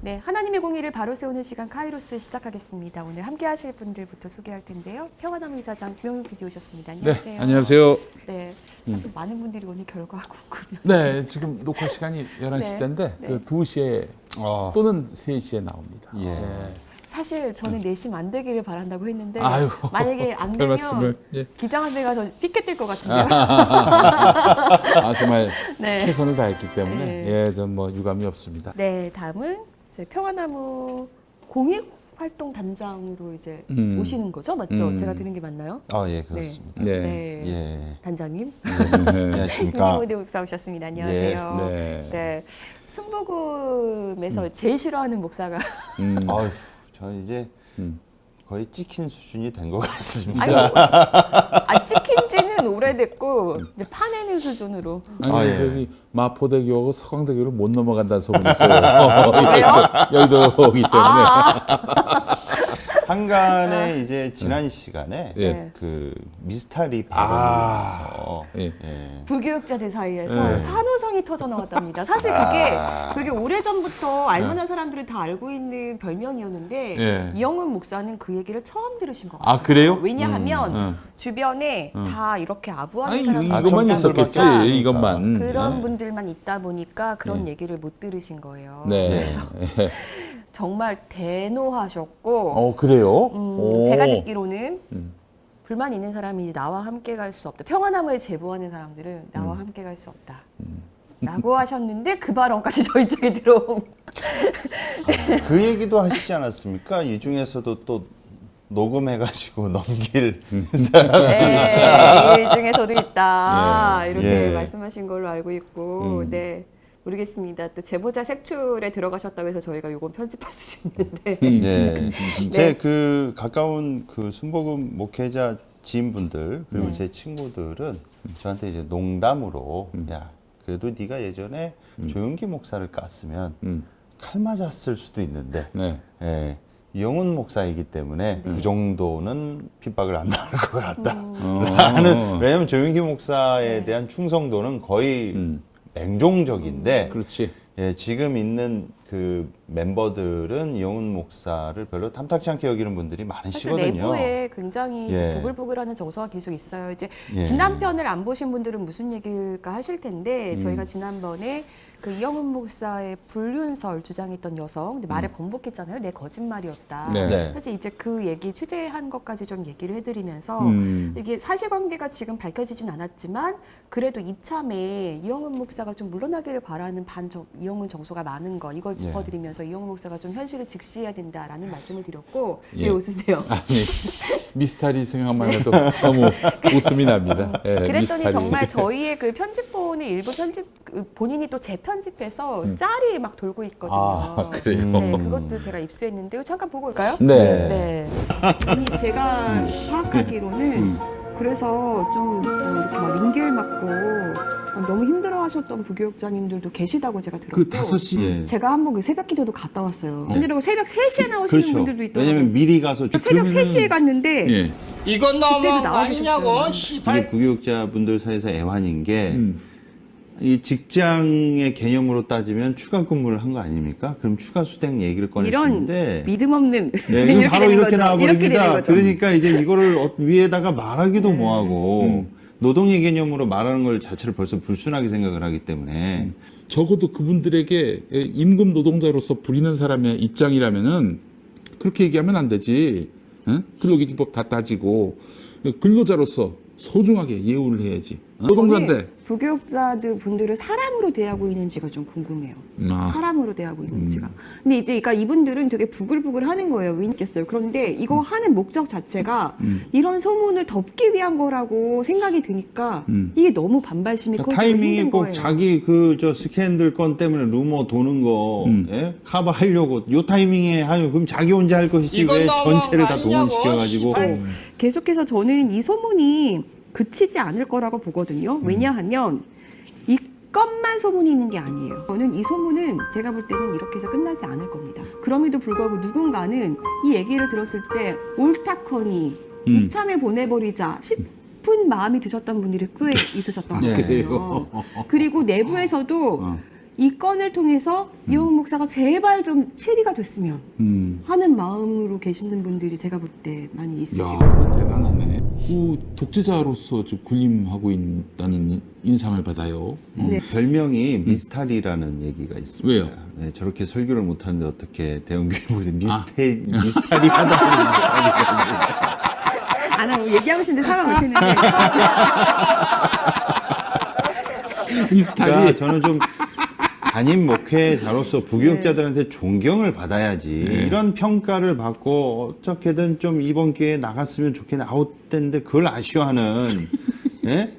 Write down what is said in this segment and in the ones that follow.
네, 하나님의 공의를 바로 세우는 시간 카이로스 시작하겠습니다. 오늘 함께 하실 분들부터 소개할 텐데요. 평화나무 이사장 김영민 PD 오셨습니다. 안녕하세요. 네, 안녕하세요. 네, 사실 많은 분들이 오늘 결과가 궁금해요. 네, 지금 녹화 시간이 11시 때인데 네. 그 2시에 또는 3시에 나옵니다. 예. 네. 사실 저는 내심 안 되기를 바란다고 했는데 아유, 만약에 안 별 되면 말씀을, 예. 기장한테 가서 피켓 뜰 것 같은데요. 아, 정말 네. 최선을 다했기 때문에 네. 예, 전 뭐 유감이 없습니다. 네, 다음은 저희 평화나무 공익활동 단장으로 이제 오시는 거죠, 맞죠? 제가 들은 게 맞나요? 아, 예, 그렇습니다. 네. 네. 예. 단장님. 안녕하십니까. 김기모대 목사 오셨습니다. 안녕하세요. 네. 네. 순복음에서 제일 싫어하는 목사가 아유, 저 이제 거의 찍힌 수준이 된 것 같습니다. 아니, 찍힌 지는 오래됐고 이제 파내는 수준으로. 아니, 아, 예. 저기 마포대교하고 서강대교를 못 넘어간다는 소문이 있어요. 여의도이기 때문에. 한간에 이제 지난 시간에 예. 그 미스터리 발언에서 예. 예. 부교육자들 사이에서 네. 환호성이 터져 나왔답니다. 사실 그게 오래전부터 알만한 사람들은 다 알고 있는 별명이었는데 예. 이영훈 목사는 그 얘기를 처음 들으신 것 같아요. 아, 그래요? 왜냐하면 주변에 다 이렇게 아부하는 아니, 사람들이 이것만 있다 있었겠지. 보니까 이것만. 그런 네. 분들만 있다 보니까 그런 얘기를 못 들으신 거예요. 네. 그래서 정말 대노하셨고 그래요? 오. 제가 듣기로는 불만 있는 사람이 이제 나와 함께 갈 수 없다. 평화나무에 제보하는 사람들은 나와 함께 갈 수 없다. 라고 하셨는데 그 발언까지 저희 쪽에 들어온. 그 얘기도 하시지 않았습니까? 이 중에서도 또 녹음해가지고 넘길 사람. 네, 이 중에서도 있다. 예. 이렇게 예. 말씀하신 걸로 알고 있고, 네. 모르겠습니다. 또 제보자 색출에 들어가셨다고 해서 저희가 요건 편집할 수 있는데. 네. 제 그 가까운 그 순복음 목회자 지인분들 그리고 제 친구들은 저한테 이제 농담으로 야, 그래도 네가 예전에 조용기 목사를 깠으면 칼 맞았을 수도 있는데 네. 예, 이영훈 목사이기 때문에 그 정도는 핍박을 안 당할 것 같다. 라는, 왜냐면 조용기 목사에 대한 충성도는 거의 맹종적인데 그렇지. 예, 지금 있는 그 멤버들은 이영훈 목사를 별로 탐탁치 않게 여기는 분들이 사실 많으시거든요. 내부에 굉장히 이제 예. 부글부글하는 정서가 계속 있어요. 이제 예. 지난 편을 안 보신 분들은 무슨 얘기일까 하실 텐데 저희가 지난번에 그 이영훈 목사의 불륜설 주장했던 여성 근데 말에 번복했잖아요. 내 거짓말이었다. 네. 네. 사실 이제 그 얘기 취재한 것까지 좀 얘기를 해드리면서 이게 사실관계가 지금 밝혀지진 않았지만 그래도 이참에 이영훈 목사가 좀 물러나기를 바라는 이영훈 정서가 많은 거 이걸 짚어드리면서 이영훈 목사가 좀 현실을 직시해야 된다라는 말씀을 드렸고 예. 왜 웃으세요? 아니, 미스터리 생각만 해도 너무 웃음이 납니다. 예, 그랬더니 미스터리. 정말 저희의 그 편집본의 일부 본인이 또 재편집해서 짤이 막 돌고 있거든요. 아, 그래요? 네, 그것도 제가 입수했는데요. 잠깐 보고 올까요? 네. 네. 아니 제가 파악하기로는 그래서 좀 이렇게 막 링겔 맞고 너무 힘들어하셨던 부교육자님들도 계시다고 제가 들었고 그 5시. 예. 제가 한번 그 새벽 기도도 갔다 왔어요. 근데 새벽 3시에 나오시는 그렇죠. 분들도 있더라고요. 왜냐면 미리 가서 새벽 3시에 갔는데 예. 이건 그때도 너무한 거 나와주셨어요. 아니냐고 이게 시발. 부교육자 분들 사이에서 애환인 게 이 직장의 개념으로 따지면 추가 근무를 한 거 아닙니까? 그럼 추가 수당 얘기를 이런 꺼냈는데 믿음 없는 네, 이건 바로 되는 이렇게 거죠. 나와버립니다. 이렇게 되는 거죠. 그러니까 이제 이거를 위에다가 말하기도 뭐하고 노동의 개념으로 말하는 걸 자체를 벌써 불순하게 생각을 하기 때문에 적어도 그분들에게 임금 노동자로서 부리는 사람의 입장이라면은 그렇게 얘기하면 안 되지. 응? 근로기준법 다 따지고 근로자로서 소중하게 예우를 해야지. 노동자인데. 부교육자들 분들을 사람으로 대하고 있는지가 좀 궁금해요. 아. 사람으로 대하고 있는지가. 근데 이제 그러니까 이분들은 되게 부글부글 하는 거예요. 왜 있겠어요. 그런데 이거 하는 목적 자체가 이런 소문을 덮기 위한 거라고 생각이 드니까 이게 너무 반발심이 그러니까 커지고 타이밍이 힘든 꼭 거예요. 자기 그 저 스캔들 건 때문에 루머 도는 거 예? 커버하려고 요 타이밍에 하요 그럼 자기 혼자 할 것이지 이건 왜 너무한 전체를 거 다 아니냐고, 동원시켜가지고 씨발. 계속해서 저는 이 소문이 그치지 않을 거라고 보거든요. 왜냐하면 이 것만 소문이 있는 게 아니에요. 저는 이 소문은 제가 볼 때는 이렇게 해서 끝나지 않을 겁니다. 그럼에도 불구하고 누군가는 이 얘기를 들었을 때 옳다커니 이참에 보내버리자 싶은 마음이 드셨던 분들이 꽤 있으셨던 것 네. 같아요. 그리고 내부에서도 이 건을 통해서 이영훈 목사가 제발 좀 처리가 됐으면 하는 마음으로 계시는 분들이 제가 볼 때 많이 있으시고. 야, 대단하네. 독재자로서 좀 군림하고 있다는 인상을 받아요. 네. 별명이 미스타리라는 얘기가 있습니다. 왜요? 네, 저렇게 설교를 못하는데 어떻게 대형교회 보면 미스타리하다는 안 하고 얘기하고 싶은데 사람 못했는데. 비슷하게. 그러니까 저는 좀 담임 목회자로서 부교육자들한테 존경을 받아야지 이런 평가를 받고 어떻게든 좀 이번 기회에 나갔으면 좋겠네 아웃된데 그걸 아쉬워하는 예?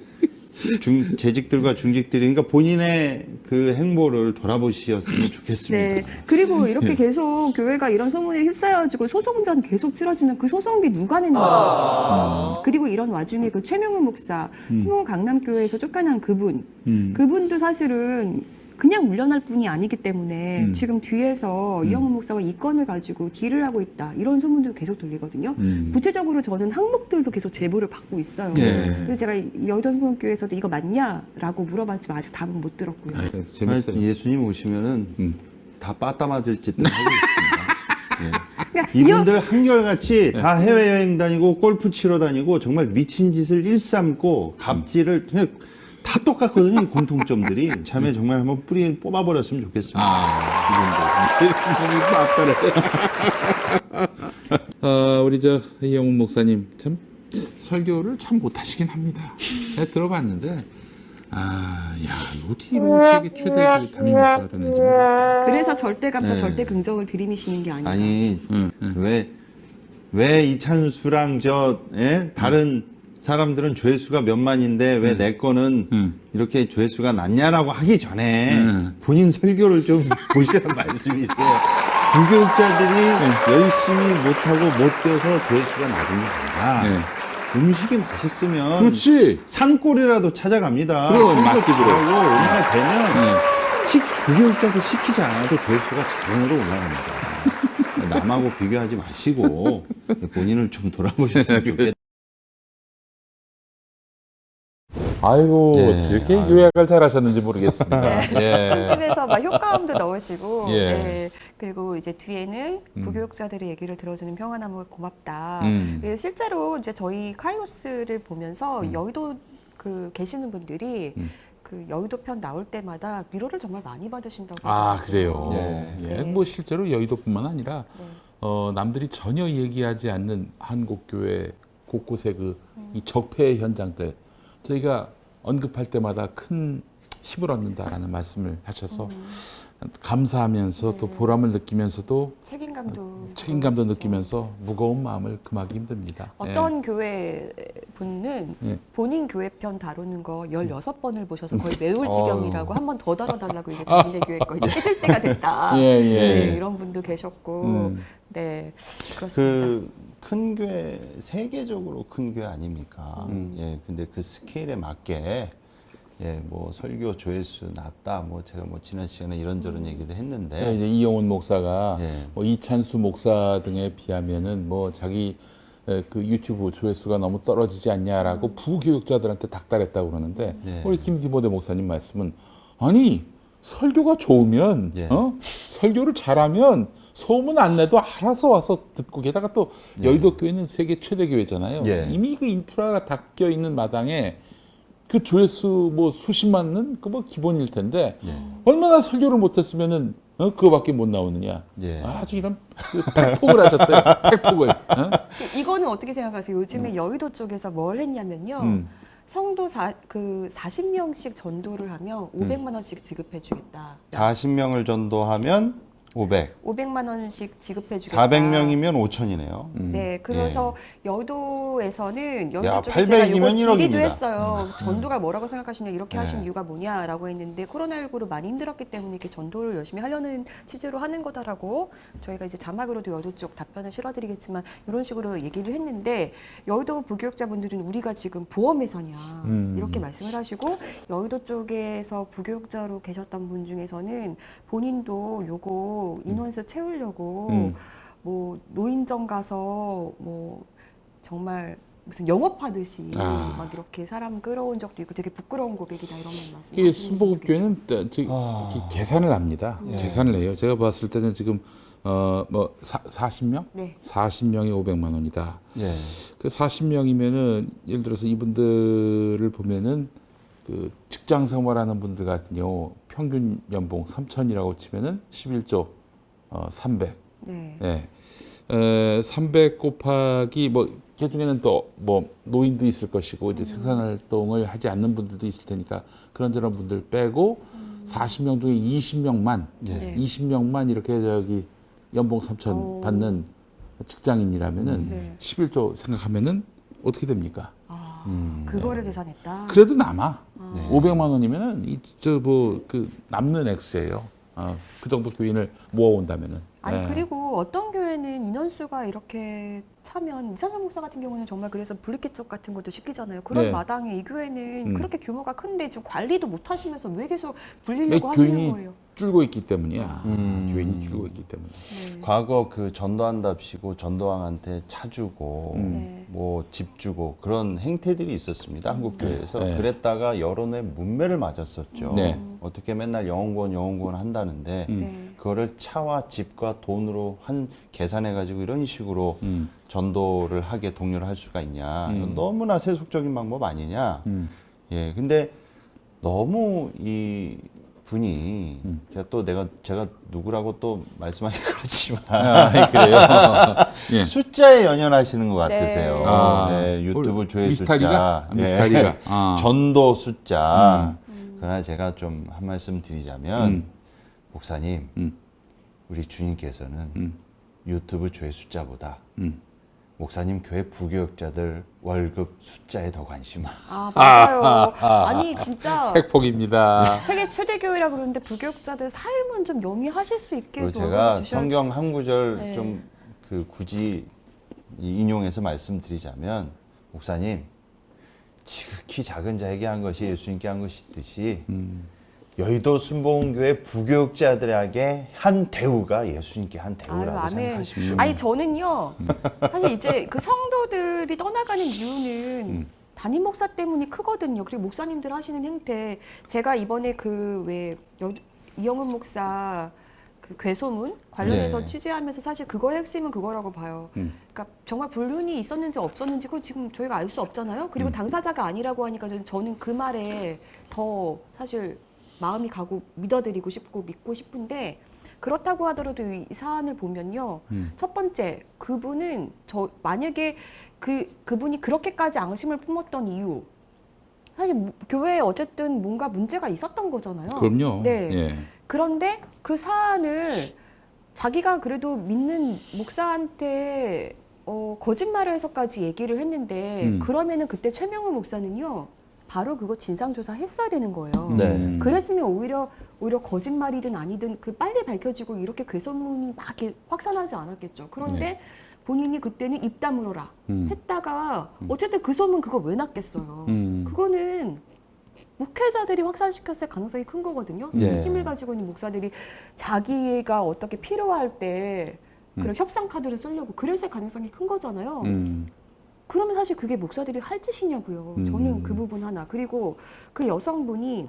재직들과 중직들이 그러니까 본인의 그 행보를 돌아보셨으면 좋겠습니다. 네. 그리고 이렇게 계속 교회가 이런 소문에 휩싸여가지고 소송전 계속 치러지면 그 소송비 누가 내는 거예요? 그리고 이런 와중에 그 최명훈 목사, 신봉 강남교회에서 쫓겨난 그분도 사실은 그냥 물러날 뿐이 아니기 때문에 지금 뒤에서 이영훈 목사가 이 건을 가지고 딜을 하고 있다 이런 소문도 계속 들리거든요. 구체적으로 저는 항목들도 계속 제보를 받고 있어요. 예. 그래서 제가 여의도성교회에서도 이거 맞냐라고 물어봤지만 아직 답은 못 들었고요. 재밌어요. 예수님 오시면은 다 빠따 맞을 짓들 하고 있습니다. 예. 그러니까 이분들 한결같이 다 해외여행 다니고 골프 치러 다니고 정말 미친 짓을 일삼고 갑질을 다 똑같거든요. 이 공통점들이 참에 정말 한번 뿌리 뽑아버렸으면 좋겠습니다. 우리 이영훈 목사님 참 설교를 참 못하시긴 합니다. 내가 들어봤는데 어떻게 이런 세계 최대 담임 목사가 되는지 모르겠어요. 그래서 절대 감사, 절대 긍정을 들이미시는 게 아니라. 아니 왜 이찬수랑 다른 사람들은 조회수가 몇만인데 왜 내 거는 이렇게 조회수가 낮냐라고 하기 전에 본인 설교를 좀 보시라는 말씀이 있어요. 부교육자들이 열심히 못하고 못 뛰어서 조회수가 낮은 게 아니라 음식이 맛있으면 그렇지. 산골이라도 찾아갑니다. 그럼 맛집으로. 우리가 되면 부교육자들 시키지 않아도 조회수가 자동으로 올라갑니다. 남하고 비교하지 마시고 본인을 좀 돌아보셨으면 좋겠다. 아이고, 예. 이렇게 요약을 잘하셨는지 모르겠습니다. 예. 집에서 막 효과음도 넣으시고, 예. 네. 그리고 이제 뒤에는 부교육자들의 얘기를 들어주는 평안함을 고맙다. 그래서 실제로 이제 저희 카이로스를 보면서 여의도 계시는 분들이 그 여의도 편 나올 때마다 위로를 정말 많이 받으신다고. 그래요. 예. 예. 뭐 실제로 여의도뿐만 아니라 네. 남들이 전혀 얘기하지 않는 한국교회 곳곳에 이 적폐의 현장들 저희가 언급할 때마다 큰 힘을 얻는다라는 말씀을 하셔서 감사하면서 또 보람을 느끼면서도 책임감도 느끼면서 무거운 마음을 금하기 힘듭니다. 어떤 교회 분은 예. 본인 교회 편 다루는 거 16번을 보셔서 거의 매울 지경이라고 한 번 더 다뤄달라고 이제 자기네 교회 거 이제 해줄 때가 됐다. 예. 네, 이런 분도 계셨고, 네, 그렇습니다. 큰 교회, 세계적으로 큰 교회 아닙니까? 예, 근데 그 스케일에 맞게, 뭐 설교 조회수 낮다, 제가 지난 시간에 이런저런 얘기도 했는데. 이제 이영훈 목사가 예. 이찬수 목사 등에 비하면은 자기 그 유튜브 조회수가 너무 떨어지지 않냐라고 부교육자들한테 닥달했다고 그러는데 우리 김기보대 목사님 말씀은 아니 설교가 좋으면 설교를 잘하면 소문 안 내도 알아서 와서 듣고 게다가 또 여의도 교회는 세계 최대 교회잖아요. 이미 그 인프라가 닦여 있는 마당에 그 조회수 수십만은 기본일 텐데 얼마나 설교를 못했으면은 그거밖에 못 나오느냐. 아주 이런 팩폭을 하셨어요. 팩폭을. 이거는 어떻게 생각하세요? 요즘에 여의도 쪽에서 뭘 했냐면요. 성도 40명씩 전도를 하면 500만 원씩 지급해 주겠다. 40명을 전도하면 500만 원씩 지급해 주겠다. 400명이면 5천이네요. 네, 그래서 여의도에서는 야, 여의도 쪽에 제가 800이면 이거 질의도 1억입니다. 했어요. 전도가 뭐라고 생각하시냐, 이렇게 하신 이유가 뭐냐라고 했는데 코로나19로 많이 힘들었기 때문에 이렇게 전도를 열심히 하려는 취지로 하는 거다라고 저희가 이제 자막으로도 여의도 쪽 답변을 실어드리겠지만 이런 식으로 얘기를 했는데 여의도 부교육자분들은 우리가 지금 보험회사냐 이렇게 말씀을 하시고 여의도 쪽에서 부교육자로 계셨던 분 중에서는 본인도 요거 인원수 채우려고 뭐 노인정 가서 뭐 정말 무슨 영업하듯이 아. 막 이렇게 사람 끌어온 적도 있고 되게 부끄러운 고백이다 이런 말씀. 이게 순복음교회는 이렇게 계산을 합니다. 계산을 해요. 제가 봤을 때는 지금 뭐 40명? 네. 40명에 500만 원이다. 예. 그 40명이면은 예를 들어서 이분들을 보면은 그 직장 생활하는 분들 같은 경우 평균 연봉 3천이라고 치면은 11조 300. 네. 예. 300 곱하기 뭐 그중에는 또 뭐 노인도 있을 것이고 이제 생산 활동을 하지 않는 분들도 있을 테니까 그런저런 분들 빼고 40명 중에 20명만 네. 20명만 이렇게 저기 연봉 3천 오. 받는 직장인이라면은 네. 11조 생각하면은 어떻게 됩니까? 그거를 계산했다. 그래도 남아. 네. 500만 원이면은 그 남는 액수예요. 그 정도 교인을 모아온다면은. 아니 예. 그리고 어떤 교회는 인원수가 이렇게 차면 이상선 목사 같은 경우는 정말 그래서 분리개척 같은 것도 시키잖아요. 그런 네. 마당에 이 교회는 음. 그렇게 규모가 큰데 지금 관리도 못 하시면서 왜 계속 왜 불리려고 하시는 교인이 거예요? 줄고 있기 때문이야. 교인이 줄고 있기 때문에. 네. 과거 그 전도한답시고 전도왕한테 차 주고 네. 뭐 집 주고 그런 행태들이 있었습니다. 한국 교회에서. 네. 그랬다가 여론의 문매를 맞았었죠. 네. 어떻게 맨날 영혼구원 한다는데 네. 그거를 차와 집과 돈으로 계산해 가지고 이런 식으로 음. 전도를 하게 독려를 할 수가 있냐. 이건 너무나 세속적인 방법 아니냐. 예. 근데 너무 이 분이 제가 누구라고 또 말씀하기 그렇지만 그래요. 예. 숫자에 연연하시는 것 같으세요. 네. 아. 네, 유튜브 조회 미스터리가? 숫자, 미스터리가. 아. 전도 숫자. 그러나 제가 좀 한 말씀 드리자면 목사님, 우리 주님께서는 유튜브 조회 숫자보다 목사님 교회 부교역자들 월급 숫자에 더 관심 많습니다. 맞아요. 아니 진짜 팩폭입니다. 세계 최대 교회라 그러는데 부교육자들 삶은 좀 영위하실 수 있게 그리고 좀 제가 주셔야 성경 한 구절 네. 좀 굳이 인용해서 말씀드리자면 목사님 지극히 작은 자에게 한 것이 예수님께 한 것이듯이 여의도 순복음교회 부교육자들에게 한 대우가 예수님께 한 대우라고 아멘. 생각하십시오. 아니 저는요 사실 이제 그 성도들이 떠나가는 이유는 담임 목사 때문이 크거든요. 그리고 목사님들 하시는 행태 제가 이번에 그 왜 이영은 목사 그 괴소문 관련해서 네. 취재하면서 사실 그거의 핵심은 그거라고 봐요. 그러니까 정말 불륜이 있었는지 없었는지 그거 지금 저희가 알 수 없잖아요. 그리고 당사자가 아니라고 하니까 저는 그 말에 더 사실 마음이 가고 믿어드리고 싶고 믿고 싶은데 그렇다고 하더라도 이 사안을 보면요. 첫 번째 그분은 만약에 그분이 그렇게까지 앙심을 품었던 이유 사실 교회에 어쨌든 뭔가 문제가 있었던 거잖아요. 그럼요. 네. 예. 그런데 그 사안을 자기가 그래도 믿는 목사한테 거짓말을 해서까지 얘기를 했는데 그러면은 그때 최명훈 목사는요. 바로 그거 진상조사 했어야 되는 거예요. 네. 그랬으면 오히려 거짓말이든 아니든 그 빨리 밝혀지고 이렇게 괴소문이 막 이렇게 확산하지 않았겠죠. 그런데 네. 본인이 그때는 입 다물어라 했다가 어쨌든 그 소문 그거 왜 났겠어요. 그거는 목회자들이 확산시켰을 가능성이 큰 거거든요. 네. 힘을 가지고 있는 목사들이 자기가 어떻게 필요할 때 그런 협상 카드를 쓰려고 그랬을 가능성이 큰 거잖아요. 그러면 사실 그게 목사들이 할 짓이냐고요. 저는 그 부분 하나. 그리고 그 여성분이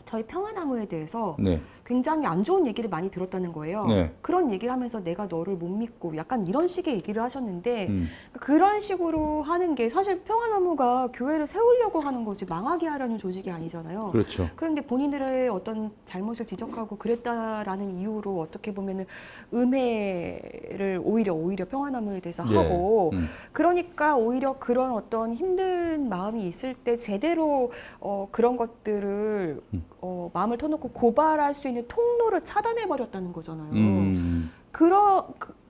저희 평화나무에 대해서 네. 굉장히 안 좋은 얘기를 많이 들었다는 거예요. 네. 그런 얘기를 하면서 내가 너를 못 믿고 약간 이런 식의 얘기를 하셨는데 그런 식으로 하는 게 사실 평화나무가 교회를 세우려고 하는 거지 망하게 하려는 조직이 아니잖아요. 그렇죠. 그런데 본인들의 어떤 잘못을 지적하고 그랬다라는 이유로 어떻게 보면은 음해를 오히려 평화나무에 대해서 네. 하고 그러니까 오히려 그런 어떤 힘든 마음이 있을 때 제대로 그런 것들을 마음을 터놓고 고발할 수 있는 통로를 차단해 버렸다는 거잖아요.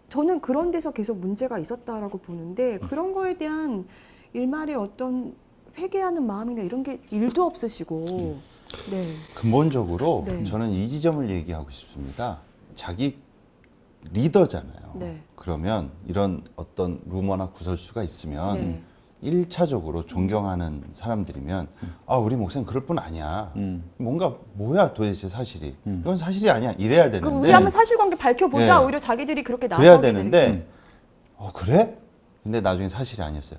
저는 그런 데서 계속 문제가 있었다라고 보는데 그런 거에 대한 일말의 어떤 회개하는 마음이나 이런 게 일도 없으시고 네. 근본적으로 네. 저는 이 지점을 얘기하고 싶습니다. 자기 리더잖아요. 네. 그러면 이런 어떤 루머나 구설수가 있으면 네. 1차적으로 존경하는 사람들이면 우리 목사님 그럴 뿐 아니야. 뭔가 뭐야 도대체 사실이. 이건 사실이 아니야. 이래야 되는데. 그럼 우리 한번 사실관계 밝혀보자. 네. 오히려 자기들이 그렇게 그래야 나서게 되는데 되겠죠. 그래? 근데 나중에 사실이 아니었어요.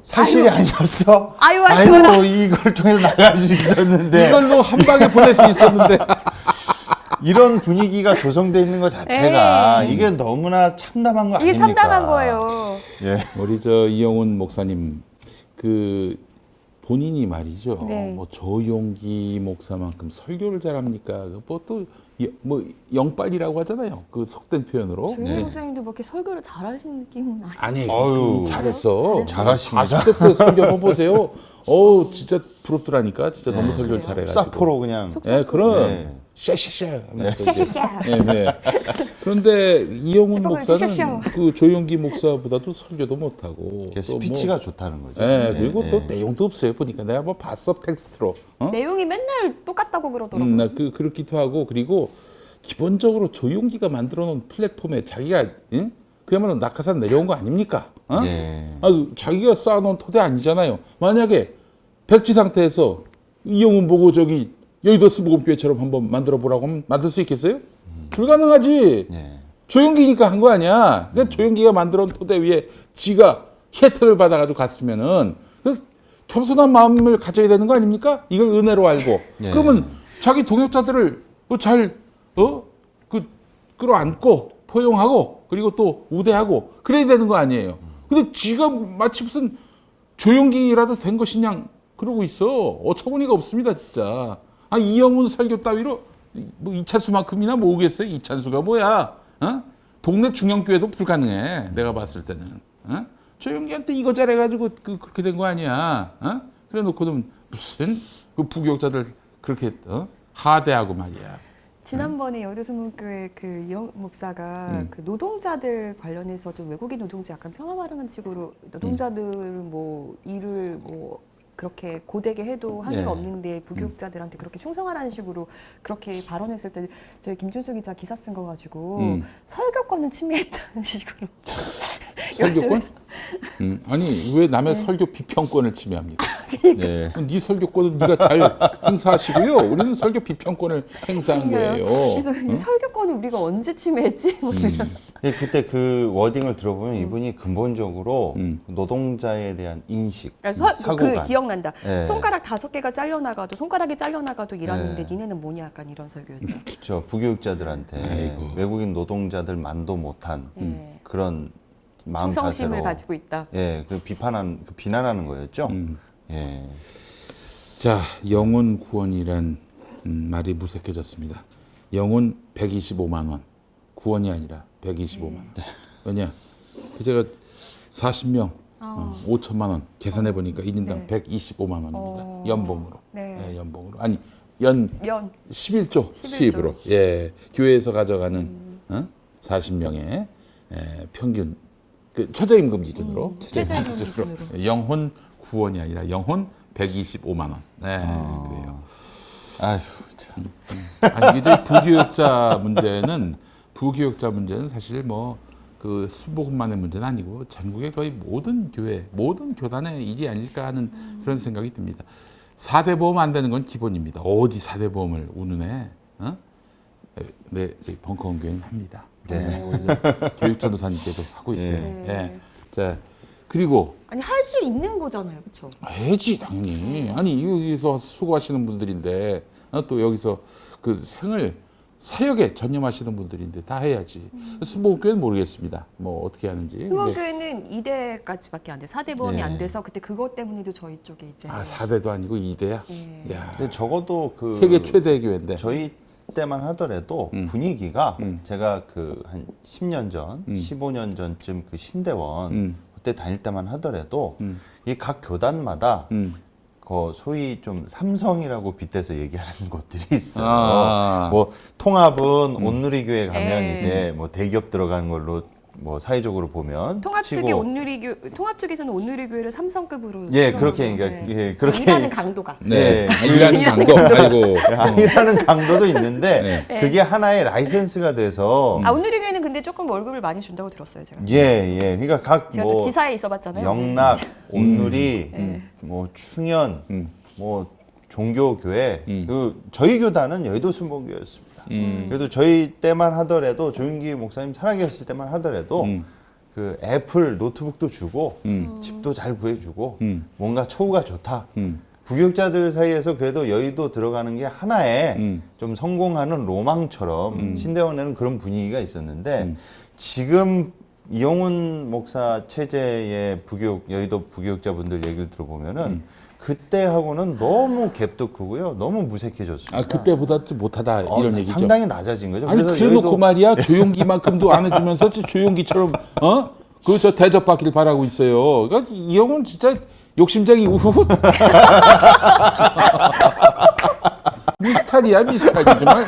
사실이 아니었어. 아유, 아쉬워라. 이걸 통해서 나갈 수 있었는데 이걸로 한 방에 보낼 수 있었는데. 이런 분위기가 조성돼 있는 것 자체가 이게 너무나 참담한 거 이게 아닙니까? 참담한 거예요. 예. 우리 저 이영훈 목사님 그 본인이 말이죠. 네. 뭐 조용기 목사만큼 설교를 잘합니까? 뭐 영빨이라고 하잖아요. 그 속된 표현으로. 조용히 목사님도 뭐 이렇게 설교를 잘하시는 느낌은 아니에요. 아니, 어휴, 잘했어. 잘하십니다. 40대 때 설교 한번 보세요. 어우, 진짜 부럽더라니까. 진짜 너무 설교를 잘해가지고. 싹포로 그냥. 예, 그럼 네. 샤샤샤. 샤샤샤. 네, 네. 그런데 이영훈 지방을 목사는 샤샤샤. 그 조용기 목사보다도 설교도 못하고. 이게 또 스피치가 좋다는 거죠. 예, 네, 그리고 네. 또 내용도 없어요. 보니까 내가 뭐 봤어 텍스트로. 어? 내용이 맨날 똑같다고 그러더라고요. 나 그렇기도 하고 그리고 기본적으로 조용기가 만들어놓은 플랫폼에 자기가 응? 그야말로 낙하산 내려온 거 아닙니까? 어? 예. 자기가 쌓아놓은 토대 아니잖아요. 만약에 백지 상태에서 이영훈 보고 저기 여의도 수복음교회처럼 한번 만들어 보라고 하면 만들 수 있겠어요? 불가능하지. 예. 조용기니까 한 거 아니야. 그러니까 조용기가 만들어놓은 토대 위에 지가 혜택을 받아가지고 갔으면은 그 겸손한 마음을 가져야 되는 거 아닙니까? 이걸 은혜로 알고. 예. 그러면 자기 동역자들을 끌어안고 포용하고 그리고 또 우대하고 그래야 되는 거 아니에요. 근데 지가 마치 무슨 조용기라도 된 것이냐 그러고 있어. 어처구니가 없습니다, 진짜. 이영훈 설교 따위로 뭐 이찬수만큼이나 모으겠어요? 이찬수가 뭐야? 어? 동네 중형교회도 불가능해. 내가 봤을 때는. 어? 조용기한테 이거 잘해가지고 그렇게 된 거 아니야? 어? 그래 놓고는 무슨 그 부교육자들 그렇게 하대하고 말이야. 지난번에 여의도수목교회 그 이영 목사가 그 노동자들 관련해서 좀 외국인 노동자 약간 평화바람한 식으로 노동자들 뭐 일을 뭐 그렇게 고되게 해도 한의가 네. 없는데 부교육자들한테 그렇게 충성하라는 식으로 그렇게 발언했을 때 저희 김준수 기자 기사 쓴 거 가지고 설교권을 침해했다는 식으로 설교권? 아니 왜 남의 설교 비평권을 침해합니까? 네. 네 설교권은 네가 잘 행사하시고요. 우리는 설교 비평권을 행사한 거예요. 그래서 이 설교권을 우리가 언제 침해했지? 뭐 예, 그때 그 워딩을 들어보면 이분이 근본적으로 노동자에 대한 인식, 그 사고가 기억난다. 네. 손가락 5개가 잘려나가도 손가락이 잘려나가도 일하는데 네. 니네는 뭐냐 약간 이런 설교였죠. 저 부교육자들한테 아이고. 외국인 노동자들 만도 못한 그런 마음 충성심을 자세로 가지고 있다. 예, 비난하는 거였죠. 예. 자, 영혼 구원이란 말이 무색해졌습니다. 영혼 125만 원, 구원이 아니라 125만 원. 왜냐? 제가 40명 5천만 원 계산해 보니까 1인당 네. 125만 원입니다. 연봉으로. 네. 예, 연봉으로. 아니 연 연 11조 11조. 수입으로. 예, 교회에서 가져가는 40명의 평균 그 최저임금 기준으로 최저임금 기준으로. 영혼 구원이 아니라 영혼 125만 원. 네, 그래요. 아휴, 참. 아니 이제 부교육자 문제는 사실 뭐 그 순복음만의 문제는 아니고 전국의 거의 모든 교회, 모든 교단의 일이 아닐까 하는 그런 생각이 듭니다. 4대 보험 안 되는 건 기본입니다. 어디 4대 보험을 운운해? 네, 저희 벙커원 교회는 합니다. 네. 우리 저 교육 전도사님께도 하고 있어요. 네. 예. 자 그리고 아니 할 수 있는 거잖아요, 그렇죠? 해지 당연히. 아니 여기서 수고하시는 분들인데 또 여기서 그 사역에 전념하시는 분들인데 다 해야지. 순복음교회는 모르겠습니다. 뭐 어떻게 하는지. 근데 수목교회는 2대까지밖에 안 돼. 4대 보험이 네. 안 돼서 그때 그것 때문에도 저희 쪽에 이제 4대도 아니고 2대야. 네. 야, 근데 적어도 그 세계 최대 교회인데. 저희 때만 하더라도 분위기가 제가 그 한 10년 전, 15년 전쯤 그 신대원 그때 다닐 때만 하더라도 이 각 교단마다 그 소위 좀 삼성이라고 빗대서 얘기하는 곳들이 있어요. 아. 뭐 통합은 온누리교회 가면 네. 이제 뭐 대기업 들어가는 걸로 뭐 사회적으로 보면 통합 측의 치고 통합 측에서는 온누리교회를 삼성급으로 예, 치러가지고, 그렇게 그러니까 예, 그렇게 일하는 강도가 네. 예. 일하는 강도. 아이고. 아니라는 강도도 있는데 그게 하나의 라이센스가 돼서 온누리교회는 근데 조금 월급을 많이 준다고 들었어요, 제가. 예, 예. 그러니까 각 제가 뭐 또 지사에 있어봤잖아요. 영락, 온누리, 뭐 충현, 뭐 종교교회, 그 저희 교단은 여의도 순복음교회였습니다. 그래도 저희 때만 하더라도 조윤기 목사님 살아계셨을 때만 하더라도 그 애플 노트북도 주고 집도 잘 구해주고 뭔가 처우가 좋다. 부교육자들 사이에서 그래도 여의도 들어가는 게 하나의 좀 성공하는 로망처럼 신대원에는 그런 분위기가 있었는데 지금 이용훈 목사 체제의 여의도 부교육자분들 얘기를 들어보면은 그때하고는 너무 갭도 크고요. 너무 무색해졌습니다. 아 그때보다 좀 못하다 이런 얘기죠. 상당히 낮아진 거죠. 아니 그래놓고 말이야 조용기만큼도 안 해주면서 조용기처럼 그 저 대접받기를 바라고 있어요. 그러니까 이 형은 진짜 욕심쟁이 우후. 미스탈이야 미스탈이 정말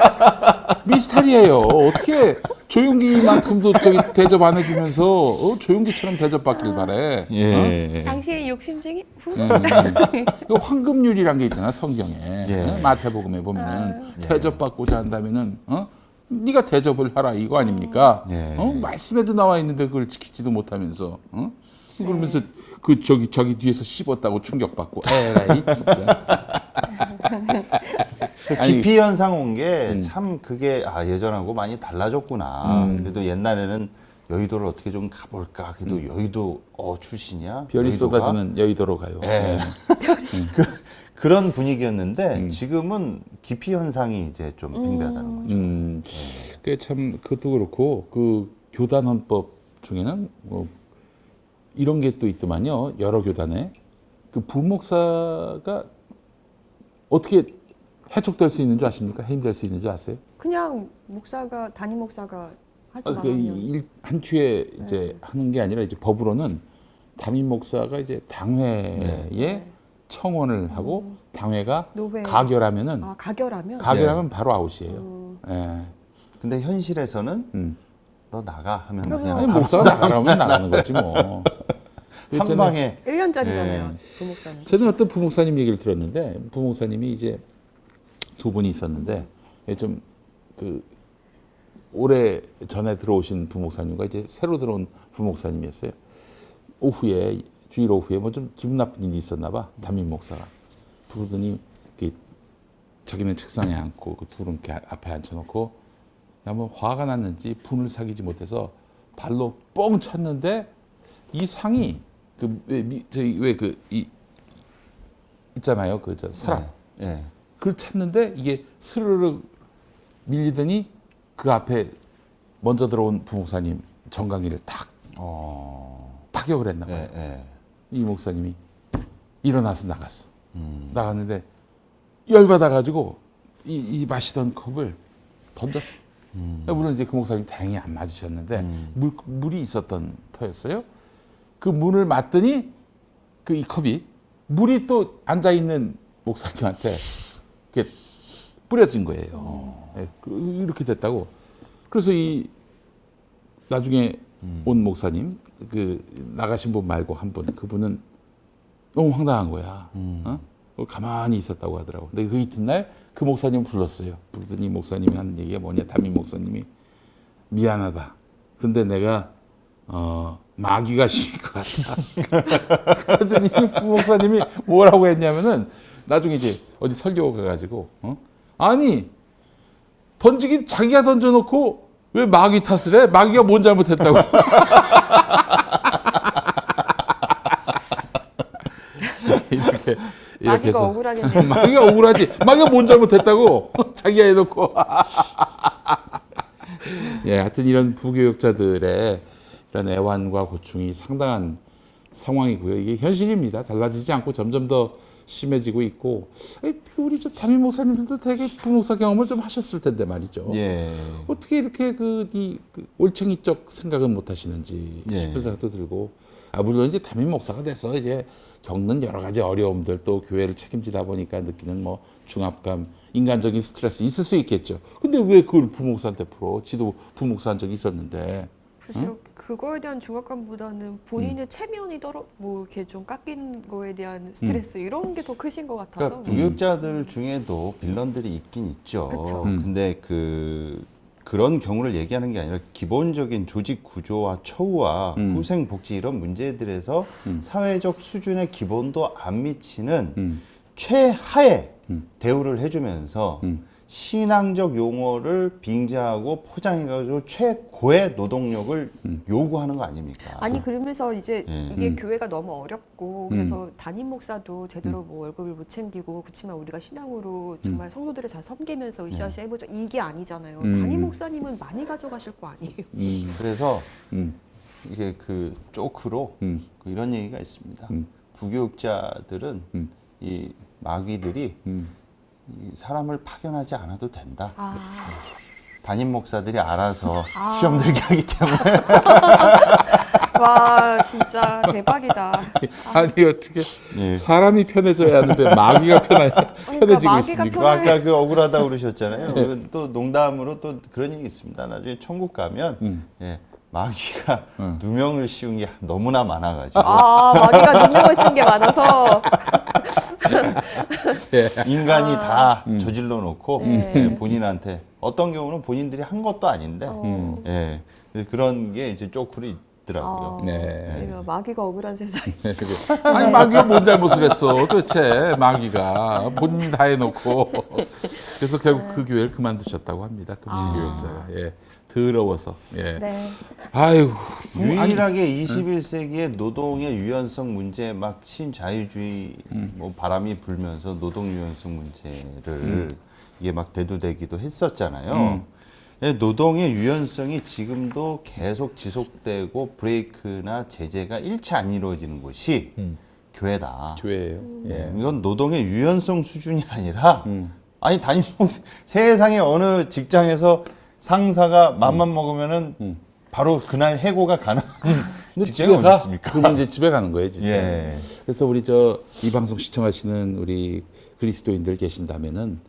미스탈이에요. 어떻게 조용기만큼도 저기 대접 안 해주면서 조용기처럼 대접받길 바래. 예. 당시의 욕심쟁이 그 황금률이란 게 있잖아 성경에. 예. 마태복음에 보면은 대접받고자 한다면은 네가 대접을 하라 이거 아닙니까? 예. 말씀에도 나와 있는데 그걸 지키지도 못하면서 그러면서 그 자기 뒤에서 씹었다고 충격받고 에라이 진짜. 아니, 기피 현상 온 게 참 그게 예전하고 많이 달라졌구나. 그래도 옛날에는 여의도를 어떻게 좀 가볼까. 그래도 여의도 출신이야. 별이 여의도가? 쏟아지는 여의도로 가요. 예. 네. 그런 분위기였는데 지금은 기피 현상이 이제 좀 팽배하다는 거죠. 그게 참 그것도 그렇고 그 교단 헌법 중에는 뭐 이런 게 또 있더만요. 여러 교단에 그 부목사가 어떻게 해촉될 수 있는 줄 아십니까? 해임될 수 있는 줄 아세요? 그냥 담임 목사가 하지 말라면 한 주에 이제 하는 게 아니라 이제 법으로는 담임 목사가 이제 당회에 청원을 하고 당회가 노회. 가결하면은 가결하면 바로 아웃이에요. 예. 근데 현실에서는 너 나가 하면 그냥 아니, 목사가 나가라면 나가는 거지 뭐. 한 방에 1년짜리잖아요. 부목사는. 저는 어떤 부목사님 얘기를 들었는데 부목사님이 이제 두 분이 있었는데 좀 그 오래 전에 들어오신 부목사님과 이제 새로 들어온 부목사님이었어요. 오후에 주일 오후에 뭐 좀 기분 나쁜 일이 있었나 봐. 담임 목사가 부르더니 자기는 책상에 앉고 그 둘은 이렇게 앞에 앉혀놓고 뭐 화가 났는지 분을 사귀지 못해서 발로 뻥 찼는데 이 상이 있잖아요 그 저 서랍 예. 그걸 찼는데 이게 스르르 밀리더니 그 앞에 먼저 들어온 부목사님 정강이를 탁 타격을 했나 봐요. 예. 이 목사님이 일어나서 나갔어. 나갔는데 열받아가지고 이 마시던 컵을 던졌어. 물론 이제 그 목사님 다행히 안 맞으셨는데 물이 있었던 터였어요. 그 문을 맞더니 이 컵이 물이 또 앉아 있는 목사님한테 이렇게 뿌려진 거예요. 네, 이렇게 됐다고. 그래서 이 나중에 온 목사님 나가신 분 말고 한 분 그분은 너무 황당한 거야. 가만히 있었다고 하더라고. 근데 그 이튿날 그 목사님 불렀어요. 부르더니 목사님이 하는 얘기가 뭐냐. 담임 목사님이 미안하다. 그런데 내가 마귀가 씌인 것 같다. 그러더니 목사님이 뭐라고 했냐면은 나중에 이제 어디 설교 가가지고 아니 던지긴 자기가 던져놓고 왜 마귀 탓을 해? 마귀가 뭔 잘못했다고. 이렇게 마귀가 해서. 억울하겠네요. 마귀가 억울하지. 마귀가 뭔 잘못했다고. 자기가 해놓고. 예, 하여튼 이런 부교육자들의 이런 애환과 고충이 상당한 상황이고요. 이게 현실입니다. 달라지지 않고 점점 더 심해지고 있고. 우리 저 담임 목사님들도 되게 부목사 경험을 좀 하셨을 텐데 말이죠. 예. 어떻게 이렇게 올챙이적 생각은 못 하시는지 예. 싶은 생각도 들고. 물론 이제 담임 목사가 돼서 이제 겪는 여러 가지 어려움들 또 교회를 책임지다 보니까 느끼는 뭐 중압감, 인간적인 스트레스 있을 수 있겠죠. 근데 왜 그걸 부목사한테 풀어? 지도 부목사 한 적이 있었는데. 글쎄요, 그거에 대한 중압감보다는 본인의 체면이 뭐 이렇게 좀 깎인 거에 대한 스트레스 이런 게 더 크신 것 같아서. 그러니까 부교육자들 중에도 빌런들이 있긴 있죠. 그쵸. 근데 그런 경우를 얘기하는 게 아니라 기본적인 조직 구조와 처우와 후생 복지 이런 문제들에서 사회적 수준의 기본도 안 미치는 최하의 대우를 해주면서 신앙적 용어를 빙자하고 포장해가지고 최고의 노동력을 요구하는 거 아닙니까? 아니 그러면서 이제 예. 이게 교회가 너무 어렵고 그래서 담임 목사도 제대로 뭐 월급을 못 챙기고 그렇지만 우리가 신앙으로 정말 성도들을 잘 섬기면서 으쌰으쌰 해보자 이게 아니잖아요. 담임 목사님은 많이 가져가실 거 아니에요. 그래서 이게 그 쪼크로 이런 얘기가 있습니다. 부교육자들은 이 마귀들이 이 사람을 파견하지 않아도 된다. 담임 목사들이 알아서 시험 들게 하기 때문에. 와 진짜 대박이다. 아니 어떻게 예. 사람이 편해져야 하는데 마귀가 편해지고 마귀가 있습니까? 그 아까 그 억울하다 그러셨잖아요. 그리고 또 농담으로 또 그런 얘기 있습니다. 나중에 천국 가면 예, 마귀가 누명을 씌운 게 너무나 많아가지고 마귀가 능력을 쓴 게 많아서 인간이 다 저질러 놓고 예, 본인한테 어떤 경우는 본인들이 한 것도 아닌데 예, 그런 게 이제 쪼크로 있더라고요. 네. 이거 마귀가 억울한 세상. 아니 마귀가 뭔 잘못을 했어 도대체 마귀가 본인이 다 해놓고 그래서 결국 그 교회를 그만두셨다고 합니다. 그 교육자가 예. 더러워서 예. 네. 아유 유일하게 21세기의 노동의 유연성 문제 막 신자유주의 뭐 바람이 불면서 노동 유연성 문제를 이게 막 대두되기도 했었잖아요. 예, 노동의 유연성이 지금도 계속 지속되고 브레이크나 제재가 일치 안 이루어지는 곳이 교회다. 교회예요. 예, 이건 노동의 유연성 수준이 아니라 아니 세상의 어느 직장에서 상사가 맘만 먹으면은 바로 그날 해고가 가능한 직장이 어디 있습니까? 그러면 이제 집에 가는 거예요, 진짜. 예. 그래서 우리 이 방송 시청하시는 우리 그리스도인들 계신다면은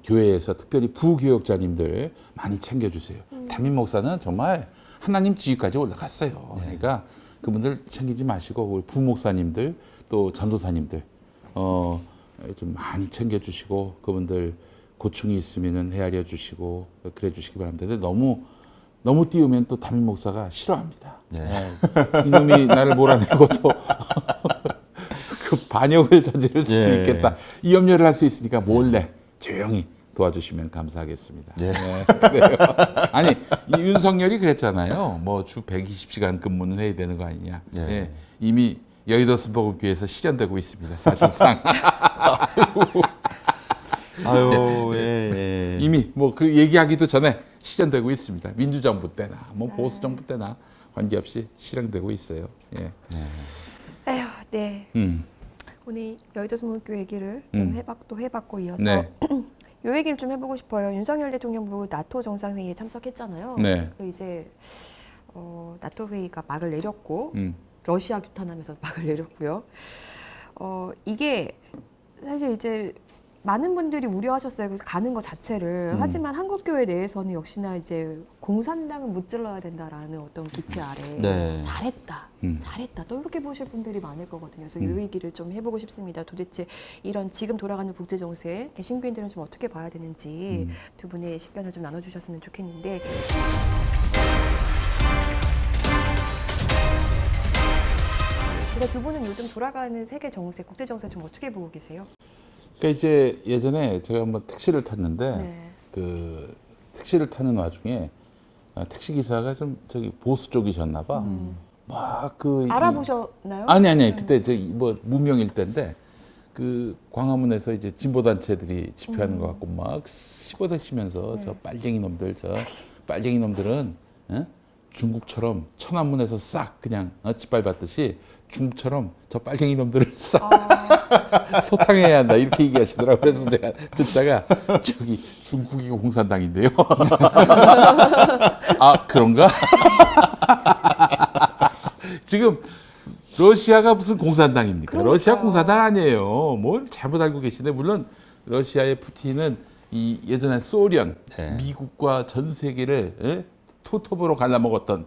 교회에서 특별히 부교역자님들 많이 챙겨주세요. 담임 목사는 정말 하나님 지위까지 올라갔어요. 그러니까 그분들 챙기지 마시고 우리 부목사님들 또 전도사님들 좀 많이 챙겨주시고 그분들 고충이 있으면은 헤아려 주시고 그래 주시기 바랍니다. 근데 너무 띄우면 또 담임 목사가 싫어합니다. 이놈이 나를 몰아내고 또 그 반역을 저지를 수도 예. 있겠다. 이 염려를 할 수 있으니까 몰래 조용히 도와주시면 감사하겠습니다. 예. 네, 그래요. 아니 이 윤석열이 그랬잖아요. 뭐 주 120시간 근무는 해야 되는 거 아니냐. 예. 예, 이미 여의도 순복음교회에서 실현되고 있습니다. 사실상. 아유, 예, 예. 이미 뭐 그 얘기하기도 전에 실현되고 있습니다. 민주정부 때나 뭐 보수정부 때나 관계없이 실행되고 있어요. 예. 에휴, 네. 오늘 여의도 순복음교회 얘기를 좀 해봤고 이어서 네. 요 얘기를 좀 해보고 싶어요. 윤석열 대통령도 나토 정상회의에 참석했잖아요. 네. 그 이제 나토 회의가 막을 내렸고 음. 러시아 규탄하면서 막을 내렸고요. 이게 사실 이제 많은 분들이 우려하셨어요. 가는 것 자체를. 하지만 한국 교회 내에서는 역시나 이제 공산당은 무찔러야 된다라는 어떤 기치 아래 네. 잘했다. 또 이렇게 보실 분들이 많을 거거든요. 그래서 이 얘기를 좀 해보고 싶습니다. 도대체 이런 지금 돌아가는 국제 정세 개신교인들은 좀 어떻게 봐야 되는지 두 분의 식견을 좀 나눠주셨으면 좋겠는데. 그러니까 두 분은 요즘 돌아가는 세계 정세, 국제 정세 좀 어떻게 보고 계세요? 그러니까 이제 예전에 제가 한번 택시를 탔는데 네. 그 택시를 타는 와중에 택시 기사가 좀 저기 보수 쪽이셨나 봐. 막그 알아보셨나요? 아니 그때 뭐 무명일 때인데 그 광화문에서 이제 진보 단체들이 집회하는 것 같고 막 씹어대시면서 저 빨갱이 놈들은 중국처럼 천안문에서 싹 그냥 짓밟았듯이 중국처럼 저 빨갱이 놈들을 싹 소탕해야 한다 이렇게 얘기하시더라고요. 그래서 제가 듣다가 저기 중국이 공산당인데요. 아 그런가? 지금 러시아가 무슨 공산당입니까? 그러니까요. 러시아 공산당 아니에요. 뭘 잘못 알고 계시네. 물론 러시아의 푸틴은 이 예전에 소련, 네. 미국과 전 세계를 투톱으로 갈라먹었던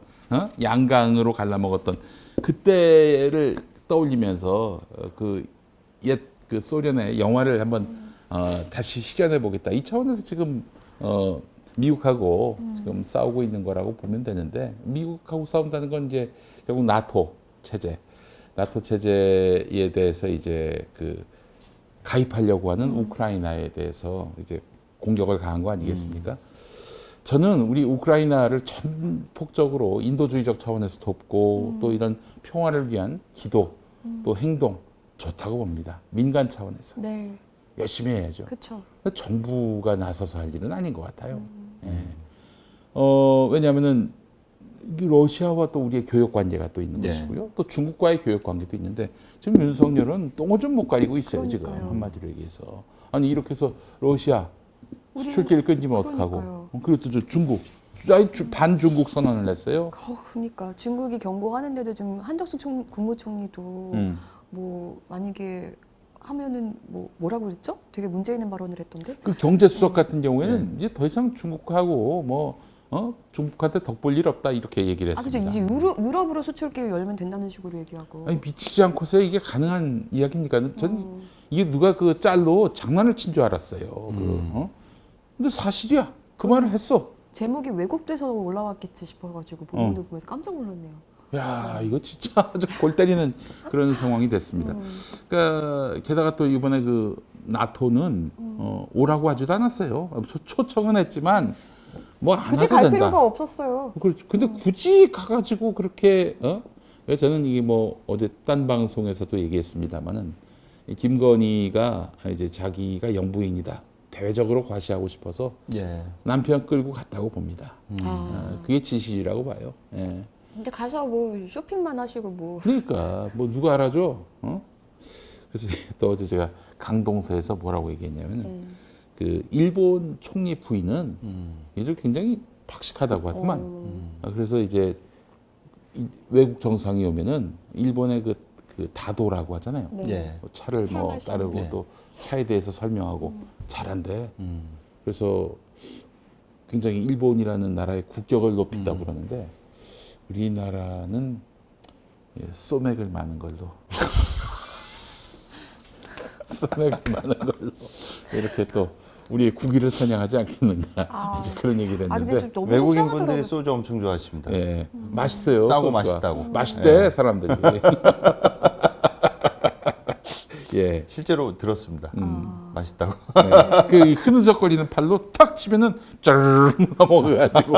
양강으로 갈라먹었던 그때를 떠올리면서 그 옛 그 소련의 영화를 한번 다시 실현해 보겠다. 이 차원에서 지금 미국하고 지금 싸우고 있는 거라고 보면 되는데 미국하고 싸운다는 건 이제 결국 나토 체제에 대해서 이제 그 가입하려고 하는 우크라이나에 대해서 이제 공격을 가한 거 아니겠습니까? 저는 우리 우크라이나를 전폭적으로 인도주의적 차원에서 돕고 또 이런 평화를 위한 기도 또 행동 좋다고 봅니다. 민간 차원에서 네, 열심히 해야죠. 그렇죠. 정부가 나서서 할 일은 아닌 것 같아요. 예. 왜냐하면은 러시아와 또 우리의 교역 관계가 또 있는 네. 것이고요. 또 중국과의 교역 관계도 있는데 지금 윤석열은 똥오줌 못 가리고 있어요. 지금 그러니까요. 한마디로 얘기해서. 아니 이렇게 해서 러시아 수출길 끊기면 어떡하고. 그러니까요. 그리고 또 저 중국 반중국 선언을 했어요. 그러니까 중국이 경고하는데도 좀 한덕수 국무총리도 뭐 만약에 하면은 뭐라고 그랬죠? 되게 문제 있는 발언을 했던데. 그 경제수석 같은 경우에는 이제 더 이상 중국하고 중국한테 덕볼 일 없다 이렇게 얘기를 아, 그죠. 했습니다. 이제 유럽으로 수출길 열면 된다는 식으로 얘기하고. 아니 미치지 않고서 이게 가능한 이야기입니까? 전 이게 누가 그 짤로 장난을 친 줄 알았어요. 근데 사실이야. 그 말을 했어. 제목이 왜곡돼서 올라왔겠지 싶어가지고 본문을 보면서 깜짝 놀랐네요. 야, 이거 진짜 아주 골 때리는 그런 상황이 됐습니다. 그러니까 게다가 또 이번에 그 나토는 오라고 하지도 않았어요. 초청은 했지만 뭐 안 굳이 해도 갈 된다. 필요가 없었어요. 그렇죠. 근데 굳이 가가지고 그렇게 저는 이게 뭐 어제 딴 방송에서도 얘기했습니다만은 김건희가 이제 자기가 영부인이다 대외적으로 과시하고 싶어서 예. 남편 끌고 갔다고 봅니다. 아. 그게 지시라고 봐요. 예. 근데 가서 뭐 쇼핑만 하시고 뭐. 그러니까 뭐 누가 알아줘? 그래서 또 어제 제가 강동서에서 뭐라고 얘기했냐면 그 일본 총리 부인은 이를 굉장히 박식하다고 하더만. 그래서 이제 외국 정상이 오면은 일본의 그 다도라고 하잖아요. 네. 예. 차를 차 뭐 마시고. 따르고 네. 또 차에 대해서 설명하고 잘한대. 그래서 굉장히 일본이라는 나라의 국격을 높인다고 그러는데 우리나라는 소맥을 많은 걸로 소맥을 많은 걸로 이렇게 또 우리의 국위를 선양하지 않겠는가 이제 그런 얘기를 아, 근데 했는데 좀 너무 외국인 속상하더라고요. 분들이 소주 엄청 좋아하십니다. 예, 맛있어요. 싸고 소주가. 맛있다고. 맛있대 사람들이. 예. 실제로 들었습니다. 맛있다고. 네. 그 흐느적거리는 팔로 탁 치면은 짜르르 먹어가지고.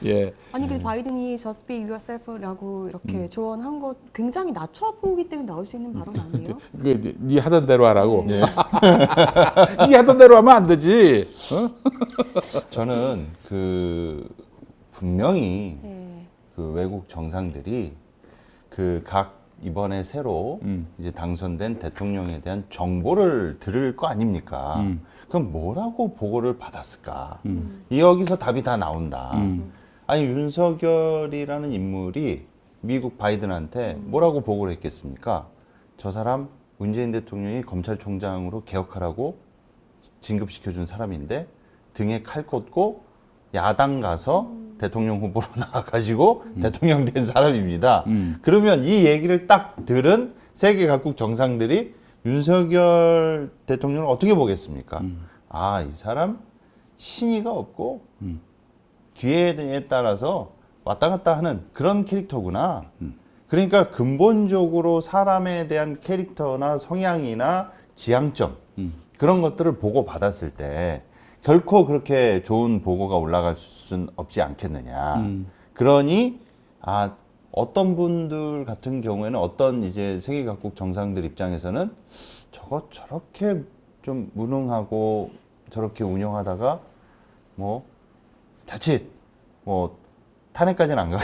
예. 아니 근데 바이든이 Just be yourself라고 이렇게 조언한 것 굉장히 낮춰 보기 때문에 나올 수 있는 발언 아니에요? 네 하던 대로 하라고. 네. 네 하던 대로 하면 안 되지. 저는 그 분명히 네. 그 외국 정상들이 그 각 이번에 새로 이제 당선된 대통령에 대한 정보를 들을 거 아닙니까? 그럼 뭐라고 보고를 받았을까? 여기서 답이 다 나온다. 아니 윤석열이라는 인물이 미국 바이든한테 뭐라고 보고를 했겠습니까? 저 사람 문재인 대통령이 검찰총장으로 개혁하라고 진급시켜준 사람인데 등에 칼 꽂고 야당 가서 대통령 후보로 나와가지고 대통령 된 사람입니다. 그러면 이 얘기를 딱 들은 세계 각국 정상들이 윤석열 대통령을 어떻게 보겠습니까? 아, 이 사람 신의가 없고 기회에 따라서 왔다 갔다 하는 그런 캐릭터구나. 그러니까 근본적으로 사람에 대한 캐릭터나 성향이나 지향점 그런 것들을 보고 받았을 때 결코 그렇게 좋은 보고가 올라갈 수는 없지 않겠느냐. 그러니 어떤 분들 같은 경우에는 어떤 이제 세계 각국 정상들 입장에서는 저거 저렇게 좀 무능하고 저렇게 운영하다가 뭐 자칫 뭐 탄핵까지는 안 갈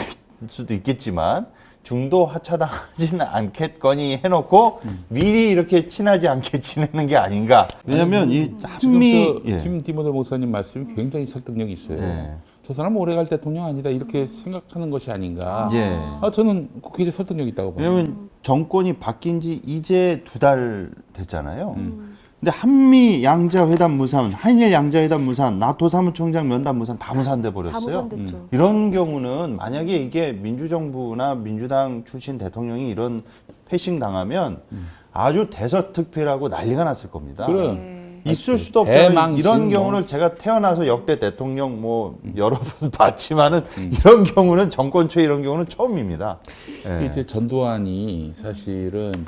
수도 있겠지만 중도 하차당하지는 않겠거니 해놓고 미리 이렇게 친하지 않게 지내는 게 아닌가. 왜냐하면 이 한미 김 디모데 목사님 말씀이 굉장히 설득력이 있어요. 예. 저 사람 오래갈 대통령 아니다 이렇게 생각하는 것이 아닌가. 예. 저는 굉장히 설득력 있다고 봅니다. 왜냐하면 정권이 바뀐 지 이제 2달 됐잖아요. 근데 한미 양자회담 무산, 한일 양자회담 무산, 나토 사무총장 면담 무산 다 무산돼 다 버렸어요. 무산됐죠. 이런 경우는 만약에 이게 민주정부나 민주당 출신 대통령이 이런 패싱 당하면 아주 대서특필하고 난리가 났을 겁니다. 그럼. 네. 있을 수도 없잖아요. 대망신 이런 뭐. 경우를 제가 태어나서 역대 대통령 뭐 여러 번 봤지만은 이런 경우는 정권 초에 이런 경우는 처음입니다. 예. 이제 전두환이 사실은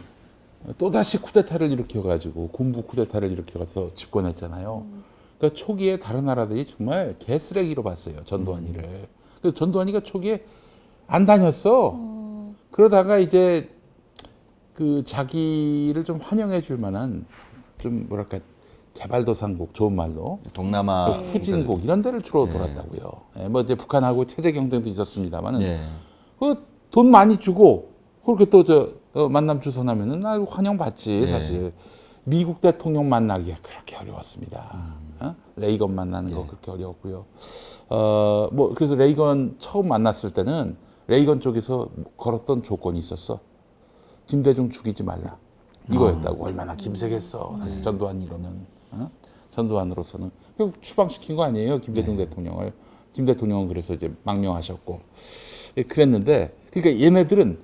또다시 쿠데타를 일으켜가지고 군부 쿠데타를 일으켜서 집권했잖아요. 그러니까 초기에 다른 나라들이 정말 개쓰레기로 봤어요. 전두환이를. 그래서 전두환이가 초기에 안 다녔어. 그러다가 이제 그 자기를 좀 환영해 줄 만한 좀 뭐랄까 개발도상국 좋은 말로 동남아 또 후진국 이런 데를 주로 돌았다고요. 예, 뭐 이제 북한하고 체제 경쟁도 있었습니다만은 예. 그 돈 많이 주고 그렇게 또 만남 주선하면은 나 환영 받지 사실. 미국 대통령 만나기가 그렇게 어려웠습니다. 레이건 만나는 거 그렇게 어려웠고요. 뭐 그래서 레이건 처음 만났을 때는 레이건 쪽에서 걸었던 조건이 있었어. 김대중 죽이지 말라. 이거였다고. 얼마나 김세겠어. 사실 전두환으로는. 전두환으로서는. 결국 추방시킨 거 아니에요. 김대중 대통령을. 김 대통령은 그래서 이제 망명하셨고. 예, 그랬는데, 그러니까 얘네들은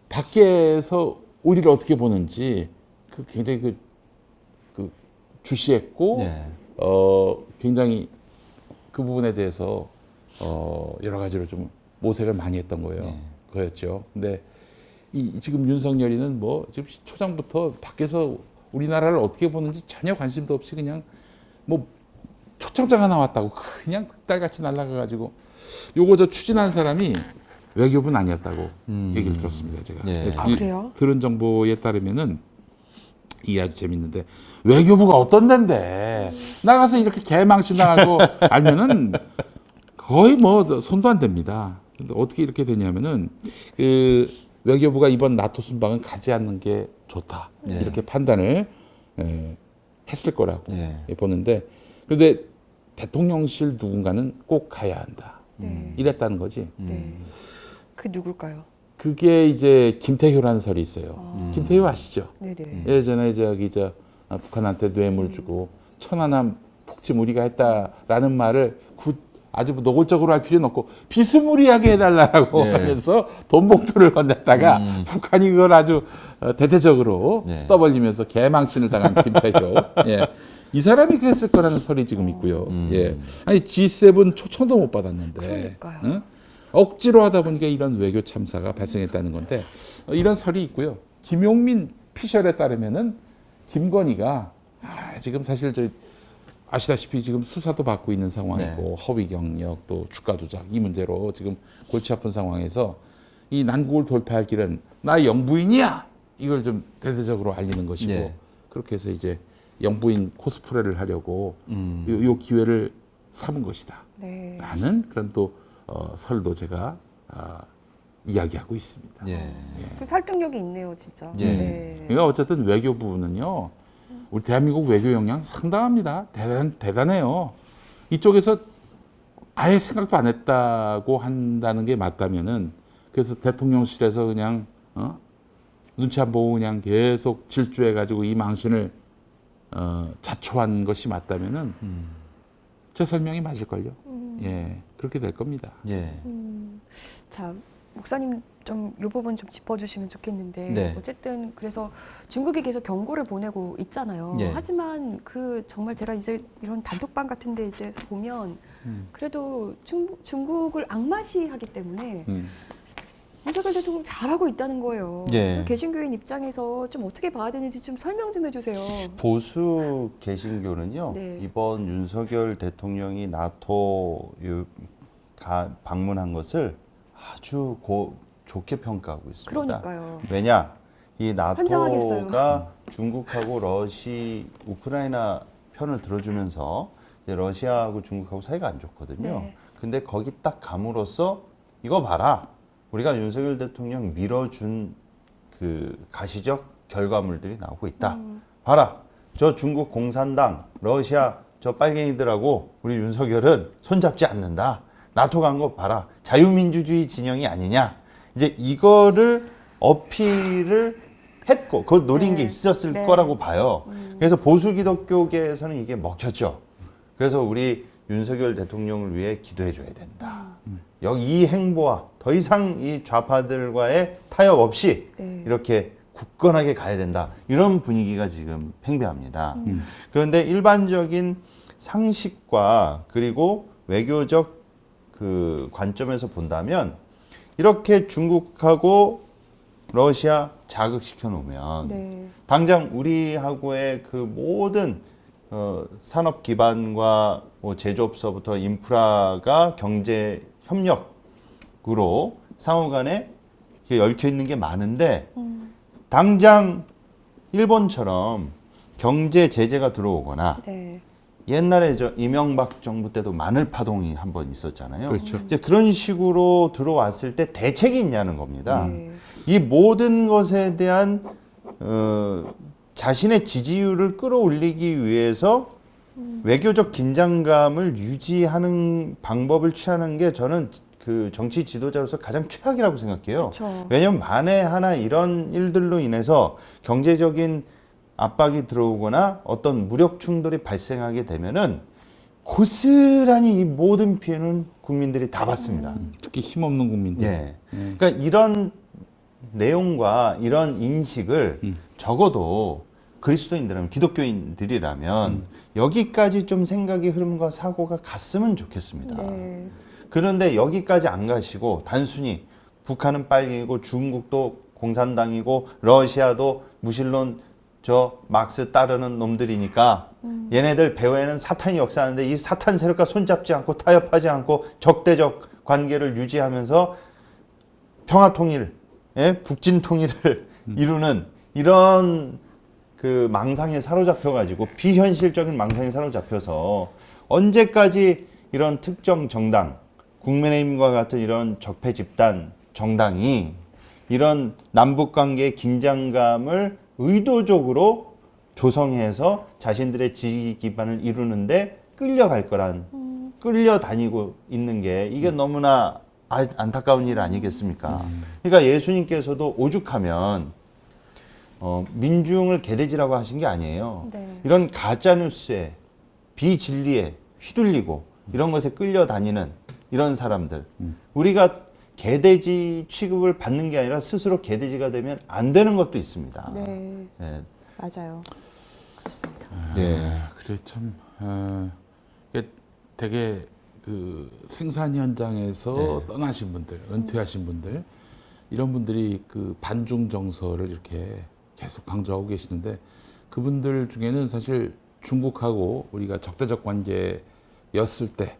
밖에서 우리를 어떻게 보는지 굉장히 그 주시했고, 네. 굉장히 그 부분에 대해서 여러 가지로 좀 모색을 많이 했던 거예요. 그였죠. 근데 지금 윤석열이는 뭐 지금 초장부터 밖에서 우리나라를 어떻게 보는지 전혀 관심도 없이 그냥 뭐 초청자가 나왔다고 그냥 딸같이 날아가가지고 요거 저 추진한 사람이 외교부는 아니었다고 얘기를 들었습니다. 제가. 예. 아, 그래요? 들은 정보에 따르면은 이게 아주 재밌는데 외교부가 어떤 데인데 나가서 이렇게 개망신 당하고 알면은 거의 뭐 손도 안 댑니다. 근데 어떻게 이렇게 되냐면은 그 외교부가 이번 나토 순방은 가지 않는 게 좋다 이렇게 판단을 했을 거라고 보는데 그런데 대통령실 누군가는 꼭 가야 한다 이랬다는 거지. 네. 그 누굴까요? 그게 이제 김태효라는 설이 있어요. 김태효 아시죠? 네네. 예전에 북한한테 뇌물 주고 천안함 폭침 우리가 했다라는 말을 아주 노골적으로 할 필요는 없고 비스무리하게 해달라고 하면서 돈 봉투를 건넸다가 북한이 그걸 아주 대대적으로 떠벌리면서 개망신을 당한 김태효. 예. 이 사람이 그랬을 거라는 설이 지금 있고요. 예. 아니 G7 초청도 못 받았는데 그러니까요. 응? 억지로 하다 보니까 이런 외교 참사가 발생했다는 건데 이런 설이 있고요. 김용민 피셜에 따르면은 김건희가 지금 사실 아시다시피 지금 수사도 받고 있는 상황이고 허위 경력 또 주가 조작 이 문제로 지금 골치 아픈 상황에서 이 난국을 돌파할 길은 나 영부인이야 이걸 좀 대대적으로 알리는 것이고 그렇게 해서 이제 영부인 코스프레를 하려고 요 기회를 삼은 것이다. 네. 라는 그런 또 설도 제가 이야기하고 있습니다. 좀 설득력이 있네요, 진짜. 네. 그러니까 어쨌든 외교부는요, 우리 대한민국 외교 역량 상당합니다. 대단해요. 이쪽에서 아예 생각도 안 했다고 한다는 게 맞다면은 그래서 대통령실에서 그냥 눈치 안 보고 그냥 계속 질주해가지고 이 망신을 자초한 것이 맞다면은 제 설명이 맞을걸요. 예, 그렇게 될 겁니다. 자, 목사님 좀 이 부분 좀 짚어주시면 좋겠는데 네. 어쨌든 그래서 중국이 계속 경고를 보내고 있잖아요. 네. 하지만 그 정말 제가 이제 이런 단톡방 같은데 이제 보면 그래도 중국을 악마시하기 때문에 윤석열 대통령 잘하고 있다는 거예요. 예. 개신교인 입장에서 좀 어떻게 봐야 되는지 좀 설명 좀 해주세요. 보수 개신교는요. 네. 이번 윤석열 대통령이 나토 방문한 것을 아주 좋게 평가하고 있습니다. 그러니까요. 왜냐? 이 환장하겠어요. 나토가 중국하고 우크라이나 편을 들어주면서 이제 러시아하고 중국하고 사이가 안 좋거든요. 네. 근데 거기 딱 감으로써 이거 봐라. 우리가 윤석열 대통령 밀어준 그 가시적 결과물들이 나오고 있다. 봐라. 저 중국 공산당, 러시아 저 빨갱이들하고 우리 윤석열은 손잡지 않는다. 나토 간 거 봐라. 자유민주주의 진영이 아니냐. 이제 이거를 어필을 했고 그걸 노린 게 있었을 거라고 봐요. 그래서 보수 기독교계에서는 이게 먹혔죠. 그래서 우리 윤석열 대통령을 위해 기도해 줘야 된다. 여기 이 행보와 더 이상 이 좌파들과의 타협 없이 이렇게 굳건하게 가야 된다. 이런 분위기가 지금 팽배합니다. 그런데 일반적인 상식과 그리고 외교적 그 관점에서 본다면 이렇게 중국하고 러시아 자극시켜 놓으면 네. 당장 우리하고의 그 모든 산업 기반과 뭐 제조업서부터 인프라가 경제 협력으로 상호간에 얽혀 있는 게 많은데 당장 일본처럼 경제 제재가 들어오거나 네. 옛날에 저 이명박 정부 때도 마늘 파동이 한번 있었잖아요. 그렇죠. 이제 그런 식으로 들어왔을 때 대책이 있냐는 겁니다. 네. 이 모든 것에 대한 자신의 지지율을 끌어올리기 위해서 외교적 긴장감을 유지하는 방법을 취하는 게 저는 그 정치 지도자로서 가장 최악이라고 생각해요. 그쵸. 왜냐하면 만에 하나 이런 일들로 인해서 경제적인 압박이 들어오거나 어떤 무력 충돌이 발생하게 되면은 고스란히 이 모든 피해는 국민들이 다 받습니다. 특히 힘없는 국민들. 예. 그러니까 이런 내용과 이런 인식을 적어도 그리스도인들이라면 기독교인들이라면 여기까지 좀 생각의 흐름과 사고가 갔으면 좋겠습니다. 네. 그런데 여기까지 안 가시고 단순히 북한은 빨갱이고 중국도 공산당이고 러시아도 무신론 저 막스 따르는 놈들이니까 얘네들 배후에는 사탄이 역사하는데 이 사탄 세력과 손잡지 않고 타협하지 않고 적대적 관계를 유지하면서 평화 통일, 예? 북진 통일을 이루는 이런 그 망상에 사로잡혀 가지고 비현실적인 망상에 사로잡혀서 언제까지 이런 특정 정당, 국민의힘과 같은 이런 적폐 집단 정당이 이런 남북 관계의 긴장감을 의도적으로 조성해서 자신들의 지지 기반을 이루는데 끌려갈 거란 끌려다니고 있는 게 이게 너무나 안타까운 일 아니겠습니까? 그러니까 예수님께서도 오죽하면 민중을 개돼지라고 하신 게 아니에요. 네. 이런 가짜뉴스에 비진리에 휘둘리고 이런 것에 끌려다니는 이런 사람들 우리가 개돼지 취급을 받는 게 아니라 스스로 개돼지가 되면 안 되는 것도 있습니다. 네. 네. 맞아요. 그렇습니다. 네. 그래 참 이게 되게 그 생산 현장에서 네. 떠나신 분들, 은퇴하신 분들 이런 분들이 그 반중 정서를 이렇게 계속 강조하고 계시는데 그분들 중에는 사실 중국하고 우리가 적대적 관계였을 때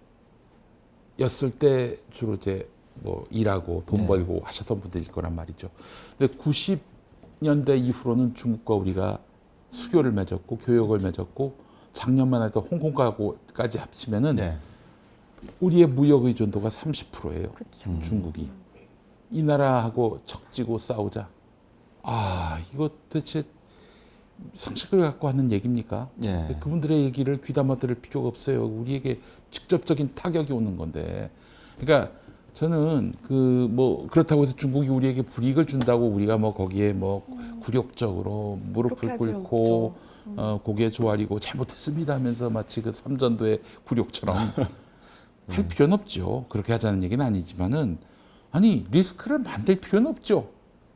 주로 이제 뭐 일하고 돈 네. 벌고 하셨던 분들일 거란 말이죠. 근데 90년대 이후로는 중국과 우리가 수교를 맺었고 교역을 맺었고 작년만 해도 홍콩까지 합치면은 네. 우리의 무역 의존도가 30%예요. 그쵸. 중국이 이 나라하고 척지고 싸우자. 아 이거 도대체 상식을 갖고 하는 얘기입니까? 네. 그분들의 얘기를 귀담아 들을 필요가 없어요. 우리에게 직접적인 타격이 오는 건데. 그러니까 저는 그 뭐 그렇다고 해서 중국이 우리에게 불이익을 준다고 우리가 뭐 거기에 뭐 굴욕적으로 무릎을 그렇게 할 필요는 꿇고 고개 조아리고 잘못했습니다 하면서 마치 그 삼전도의 굴욕처럼 할 필요는 없죠. 그렇게 하자는 얘기는 아니지만은 아니 리스크를 만들 필요는 없죠.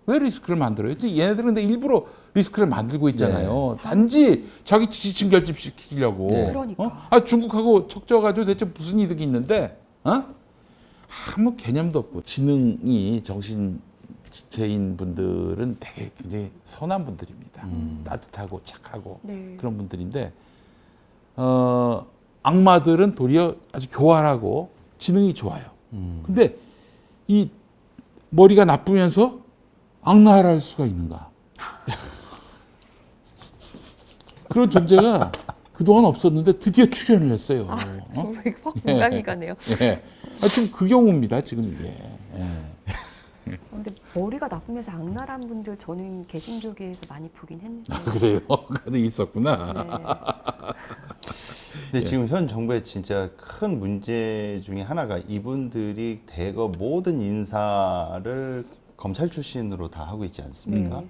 왜 리스크를 만들어요? 얘네들은 근데 일부러 리스크를 만들고 있잖아요. 단지 자기 지지층 결집시키려고. 네. 그러니까. 중국하고 척져가지고 대체 무슨 이득이 있는데? 아무 개념도 없고 지능이 정신지체인 분들은 되게 굉장히 선한 분들입니다. 따뜻하고 착하고 네. 그런 분들인데 악마들은 도리어 아주 교활하고 지능이 좋아요. 근데 이 머리가 나쁘면서 악랄할 할 수가 있는가? 그런 존재가 그동안 없었는데 드디어 출연을 했어요. 이게 확 공감이 가네요. 예. 하여튼 그 경우입니다, 지금 이게. 예. 근데 머리가 나쁘면서 악랄한 분들 저는 개신교계에서 많이 보긴 했는데. 그래요. 그래도 있었구나. 네. 근데 지금 현 정부의 진짜 큰 문제 중에 하나가 이분들이 대거 모든 인사를 검찰 출신으로 다 하고 있지 않습니까?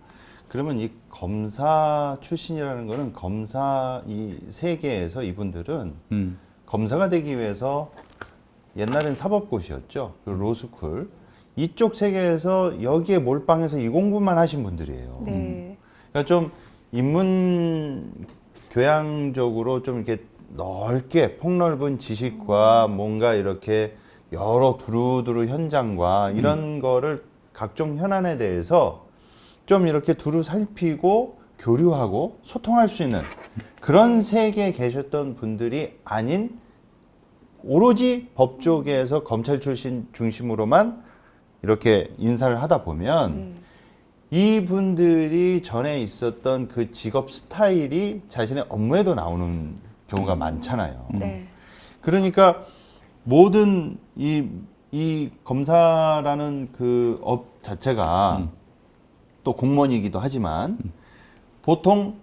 그러면 이 검사 출신이라는 거는 검사 이 세계에서 이분들은 검사가 되기 위해서 옛날엔 사법고시였죠. 그 로스쿨. 이쪽 세계에서 여기에 몰빵해서 이 공부만 하신 분들이에요. 네. 그러니까 좀 인문 교양적으로 좀 이렇게 넓게 폭넓은 지식과 뭔가 이렇게 여러 두루두루 현장과 이런 거를 각종 현안에 대해서 좀 이렇게 두루 살피고 교류하고 소통할 수 있는 그런 세계에 계셨던 분들이 아닌 오로지 법 쪽에서 검찰 출신 중심으로만 이렇게 인사를 하다 보면 이분들이 전에 있었던 그 직업 스타일이 자신의 업무에도 나오는 경우가 많잖아요. 네. 그러니까 모든 이 검사라는 그 업 자체가 또 공무원이기도 하지만 보통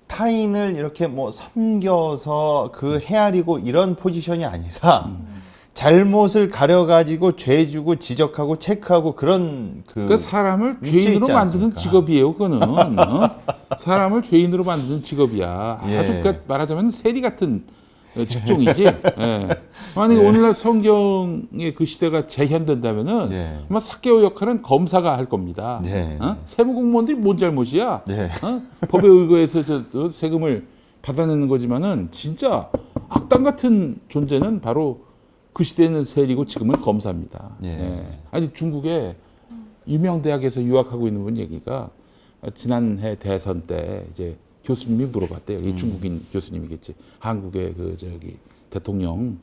타인을 이렇게 뭐 섬겨서 그 헤아리고 이런 포지션이 아니라 잘못을 가려가지고 죄 주고 지적하고 체크하고 그런 그 사람을 위치에 죄인으로 있지 만드는 않습니까? 직업이에요, 그거는. 사람을 죄인으로 만드는 직업이야. 예. 아주 그 말하자면 세리 같은 직종이지. 예. 만약에 오늘날 성경의 그 시대가 재현된다면은 예. 아마 삭개오 역할은 검사가 할 겁니다. 네. 세무 공무원들이 뭔 잘못이야? 네. 법에 의거해서 저 세금을 받아내는 거지만은 진짜 악당 같은 존재는 바로 그 시대에는 세리고 지금은 검사입니다. 예. 예. 아니 중국에 유명 대학에서 유학하고 있는 분 얘기가 지난해 대선 때 이제 교수님이 물어봤대요. 이 중국인 교수님이겠지. 한국의 그 저기 대통령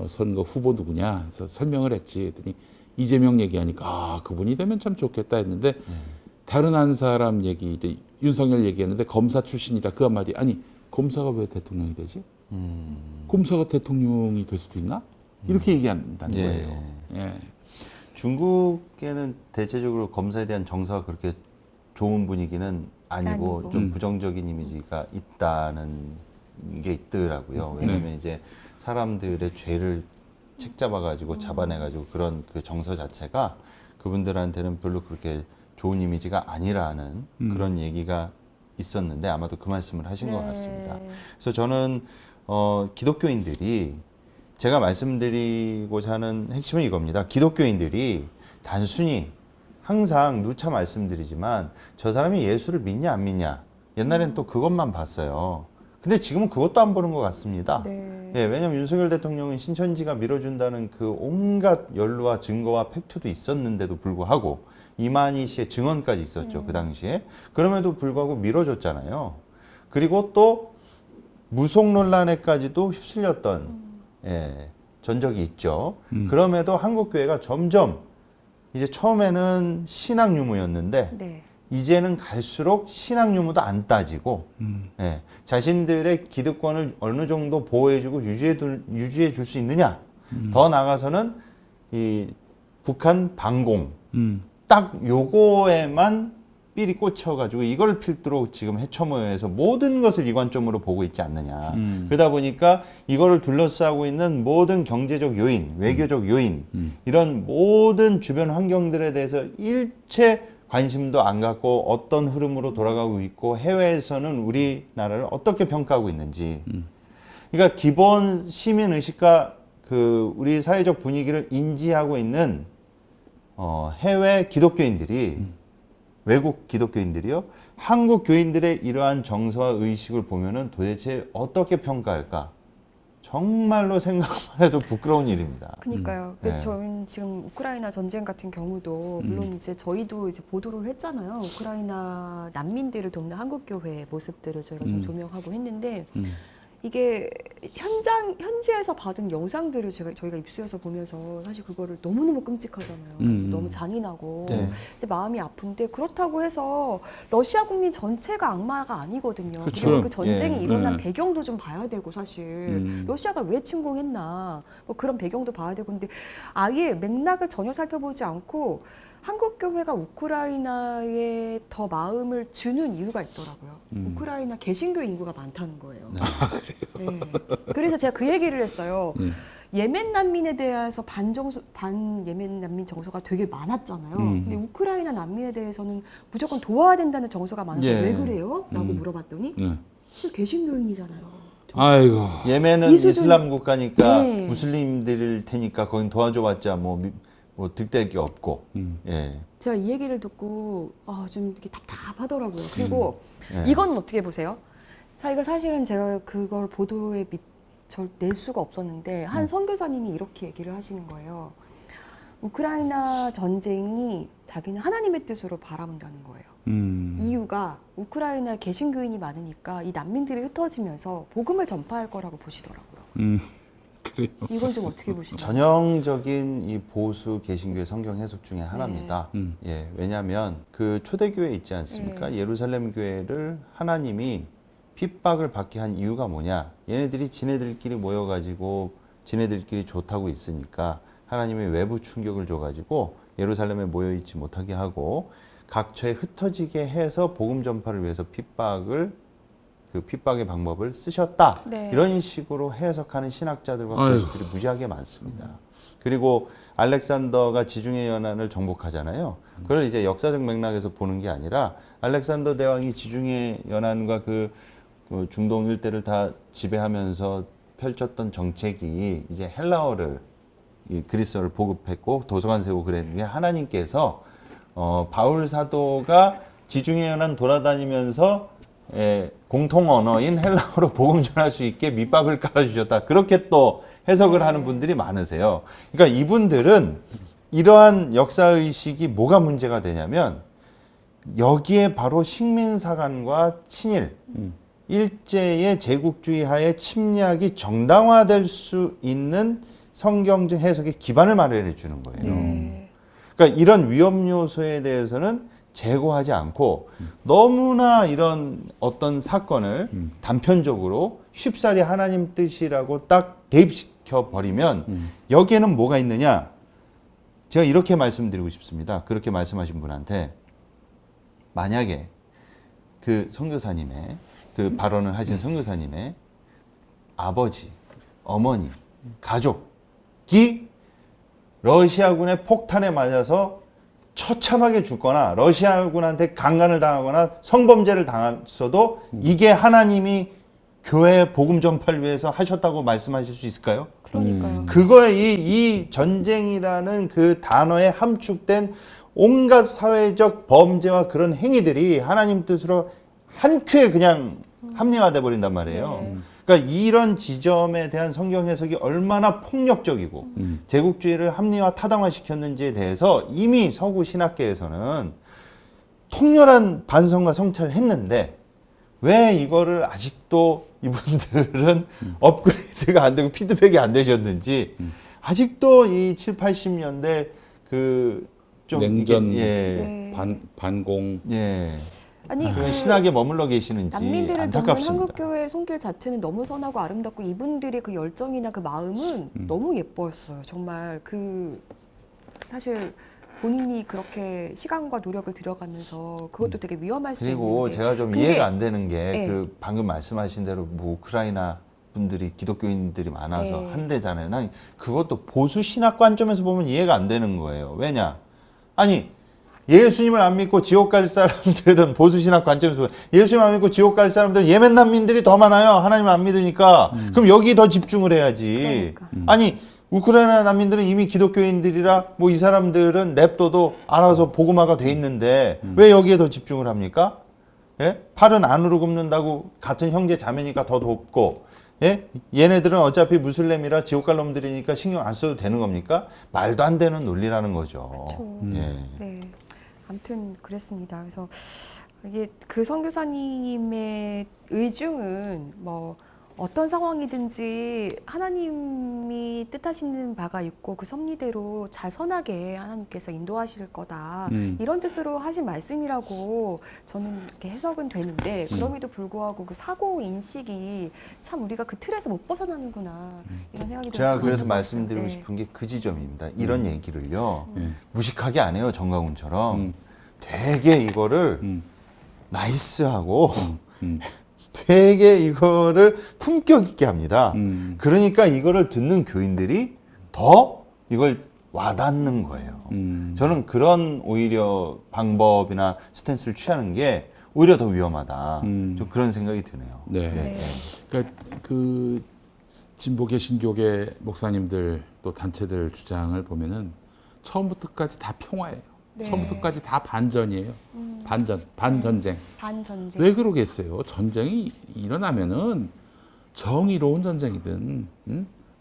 선거 후보 누구냐? 그래서 설명을 했지. 했더니 이재명 얘기하니까 아 그분이 되면 참 좋겠다 했는데 다른 한 사람 얘기 이제 윤석열 얘기했는데 검사 출신이다 그 한마디 아니 검사가 왜 대통령이 되지? 검사가 대통령이 될 수도 있나? 이렇게 얘기한다는 예. 거예요. 예. 중국에는 대체적으로 검사에 대한 정서가 그렇게 좋은 분위기는 아니고 아니고. 좀 부정적인 이미지가 있다는 게 있더라고요. 왜냐면 이제 사람들의 죄를 책잡아가지고 잡아내가지고 그런 그 정서 자체가 그분들한테는 별로 그렇게 좋은 이미지가 아니라는 그런 얘기가 있었는데 아마도 그 말씀을 하신 것 같습니다. 그래서 저는 기독교인들이 제가 말씀드리고자 하는 핵심은 이겁니다. 기독교인들이 단순히 항상 누차 말씀드리지만 저 사람이 예수를 믿냐 안 믿냐 옛날에는 또 그것만 봤어요. 근데 지금은 그것도 안 보는 것 같습니다. 네. 예, 왜냐하면 윤석열 대통령은 신천지가 밀어준다는 그 온갖 연루와 증거와 팩트도 있었는데도 불구하고 이만희 씨의 증언까지 있었죠. 그 당시에. 그럼에도 불구하고 밀어줬잖아요. 그리고 또 무속 논란에까지도 휩쓸렸던 예, 전적이 있죠. 그럼에도 한국교회가 점점 이제 처음에는 신앙 유무였는데 네. 이제는 갈수록 신앙 유무도 안 따지고 예, 자신들의 기득권을 어느 정도 보호해주고 유지해 줄 수 있느냐. 더 나아가서는 이 북한 방공 딱 요거에만 삘이 꽂혀가지고 이걸 필두로 지금 해처모여서 모든 것을 이관점으로 보고 있지 않느냐. 그러다 보니까 이거를 둘러싸고 있는 모든 경제적 요인, 외교적 요인 이런 모든 주변 환경들에 대해서 일체 관심도 안 갖고 어떤 흐름으로 돌아가고 있고 해외에서는 우리나라를 어떻게 평가하고 있는지. 그러니까 기본 시민 의식과 그 우리 사회적 분위기를 인지하고 있는 해외 기독교인들이 외국 기독교인들이요. 한국 교인들의 이러한 정서와 의식을 보면은 도대체 어떻게 평가할까? 정말로 생각만 해도 부끄러운 일입니다. 그러니까요. 그래서 네. 저는 지금 우크라이나 전쟁 같은 경우도 물론 이제 저희도 이제 보도를 했잖아요. 우크라이나 난민들을 돕는 한국 교회의 모습들을 저희가 좀 조명하고 했는데 이게 현지에서 받은 영상들을 저희가 입수해서 보면서 사실 그거를 너무너무 끔찍하잖아요. 너무 잔인하고 네. 이제 마음이 아픈데 그렇다고 해서 러시아 국민 전체가 악마가 아니거든요. 그쵸. 그리고 그 전쟁이 예. 일어난 네. 배경도 좀 봐야 되고 사실 러시아가 왜 침공했나 뭐 그런 배경도 봐야 되고 근데 아예 맥락을 전혀 살펴보지 않고 한국 교회가 우크라이나에 더 마음을 주는 이유가 있더라고요. 우크라이나 개신교 인구가 많다는 거예요. 네. 그래서 제가 그 얘기를 했어요. 예멘 난민에 대해서 반 예멘 난민 정서가 되게 많았잖아요. 근데 우크라이나 난민에 대해서는 무조건 도와야 된다는 정서가 많아서 예. 왜 그래요? 라고 물어봤더니 네. 개신교인이잖아요. 아이고. 예멘은 이 수준- 이슬람 국가니까 네. 무슬림들일 테니까 거긴 도와줘봤자 뭐 득될 게 없고. 예. 제가 이 얘기를 듣고 좀 이렇게 답답하더라고요. 그리고 네. 이건 어떻게 보세요? 이거 사실은 제가 그걸 보도에 낼 수가 없었는데 한 선교사님이 이렇게 얘기를 하시는 거예요. 우크라이나 전쟁이 자기는 하나님의 뜻으로 바라본다는 거예요. 이유가 우크라이나에 개신교인이 많으니까 이 난민들이 흩어지면서 복음을 전파할 거라고 보시더라고요. 그래요. 이건 좀 어떻게 보시나요? 전형적인 이 보수 개신교의 성경 해석 중에 하나입니다. 예, 왜냐하면 그 초대교회 있지 않습니까? 예루살렘 교회를 하나님이 핍박을 받게 한 이유가 뭐냐? 얘네들이 지네들끼리 모여가지고 지네들끼리 좋다고 있으니까 하나님이 외부 충격을 줘가지고 예루살렘에 모여있지 못하게 하고 각처에 흩어지게 해서 복음 전파를 위해서 그 핍박의 방법을 쓰셨다. 네. 이런 식으로 해석하는 신학자들과 아유. 교수들이 무지하게 많습니다. 그리고 알렉산더가 지중해 연안을 정복하잖아요. 그걸 이제 역사적 맥락에서 보는 게 아니라 알렉산더 대왕이 지중해 연안과 그 중동 일대를 다 지배하면서 펼쳤던 정책이 이제 헬라어를 이 그리스어를 보급했고 도서관 세우고 그랬는데 하나님께서 바울 사도가 지중해 연안 돌아다니면서 공통 언어인 헬라어로 복음 전할 수 있게 밑밥을 깔아주셨다. 그렇게 또 해석을 하는 분들이 많으세요. 그러니까 이분들은 이러한 역사의식이 뭐가 문제가 되냐면 여기에 바로 식민사관과 친일, 일제의 제국주의 하에 침략이 정당화될 수 있는 성경적 해석의 기반을 마련해 주는 거예요. 그러니까 이런 위험 요소에 대해서는 제고하지 않고 너무나 이런 어떤 사건을 단편적으로 쉽사리 하나님 뜻이라고 딱 대입시켜 버리면 여기에는 뭐가 있느냐? 제가 이렇게 말씀드리고 싶습니다. 그렇게 말씀하신 분한테 만약에 그 선교사님의 그 발언을 하신 선교사님의 아버지, 어머니, 가족이 러시아군의 폭탄에 맞아서 처참하게 죽거나 러시아군한테 강간을 당하거나 성범죄를 당했어도 이게 하나님이 교회 복음 전파를 위해서 하셨다고 말씀하실 수 있을까요? 그러니까요. 그거에 이 전쟁이라는 그 단어에 함축된 온갖 사회적 범죄와 그런 행위들이 하나님 뜻으로 한 큐에 그냥 합리화돼 버린단 말이에요. 네. 그러니까 이런 지점에 대한 성경 해석이 얼마나 폭력적이고 제국주의를 합리화 타당화 시켰는지에 대해서 이미 서구 신학계에서는 통렬한 반성과 성찰을 했는데 왜 이거를 아직도 이분들은 업그레이드가 안 되고 피드백이 안 되셨는지 아직도 이 7, 80년대 그 좀 냉전 네. 반공 아니 그 신학에 머물러 계시는지 난민들을 돕는 안타깝습니다. 한국교회 손길 자체는 너무 선하고 아름답고 이분들의 그 열정이나 그 마음은 너무 예뻤어요. 정말 그 사실 본인이 그렇게 시간과 노력을 들여가면서 그것도 되게 위험할 수 그리고 있는데 제가 좀 근데 이해가 안 되는 게 네. 그 방금 말씀하신 대로 뭐 우크라이나 분들이 기독교인들이 많아서 네. 한대잖아요. 난 그것도 보수 신학 관점에서 보면 이해가 안 되는 거예요. 왜냐? 아니 예수님을 안 믿고 지옥 갈 사람들은 보수 신학 관점에서 보면 예수님 안 믿고 지옥 갈 사람들은 예멘 난민들이 더 많아요. 하나님을 안 믿으니까. 그럼 여기 더 집중을 해야지. 그러니까. 아니 우크라이나 난민들은 이미 기독교인들이라 뭐 이 사람들은 냅둬도 알아서 복음화가 돼 있는데 왜 여기에 더 집중을 합니까? 예? 팔은 안으로 굽는다고 같은 형제 자매니까 더 돕고 예? 얘네들은 어차피 무슬림이라 지옥 갈 놈들이니까 신경 안 써도 되는 겁니까? 말도 안 되는 논리라는 거죠. 그쵸. 예. 네. 아무튼 그랬습니다. 그래서 이게 그 선교사님의 의중은 뭐 어떤 상황이든지 하나님이 뜻하시는 바가 있고 그 섭리대로 잘 선하게 하나님께서 인도하실 거다. 이런 뜻으로 하신 말씀이라고 저는 이렇게 해석은 되는데 그럼에도 불구하고 그 사고 인식이 참 우리가 그 틀에서 못 벗어나는구나 이런 생각이 제가 들어서 그래서 그런 말씀드리고 네. 싶은 게 그 지점입니다. 이런 얘기를요. 무식하게 안 해요. 정강훈처럼. 되게 이거를 나이스하고 되게 이거를 품격 있게 합니다. 그러니까 이거를 듣는 교인들이 더 이걸 와닿는 거예요. 저는 그런 오히려 방법이나 스탠스를 취하는 게 오히려 더 위험하다. 좀 그런 생각이 드네요. 네. 네. 그러니까 그 진보 개신교계 목사님들 또 단체들 주장을 보면은 처음부터 끝까지 다 평화예요. 네. 처음부터 끝까지 다 반전이에요. 반전쟁. 반전쟁. 왜 그러겠어요? 전쟁이 일어나면은 정의로운 전쟁이든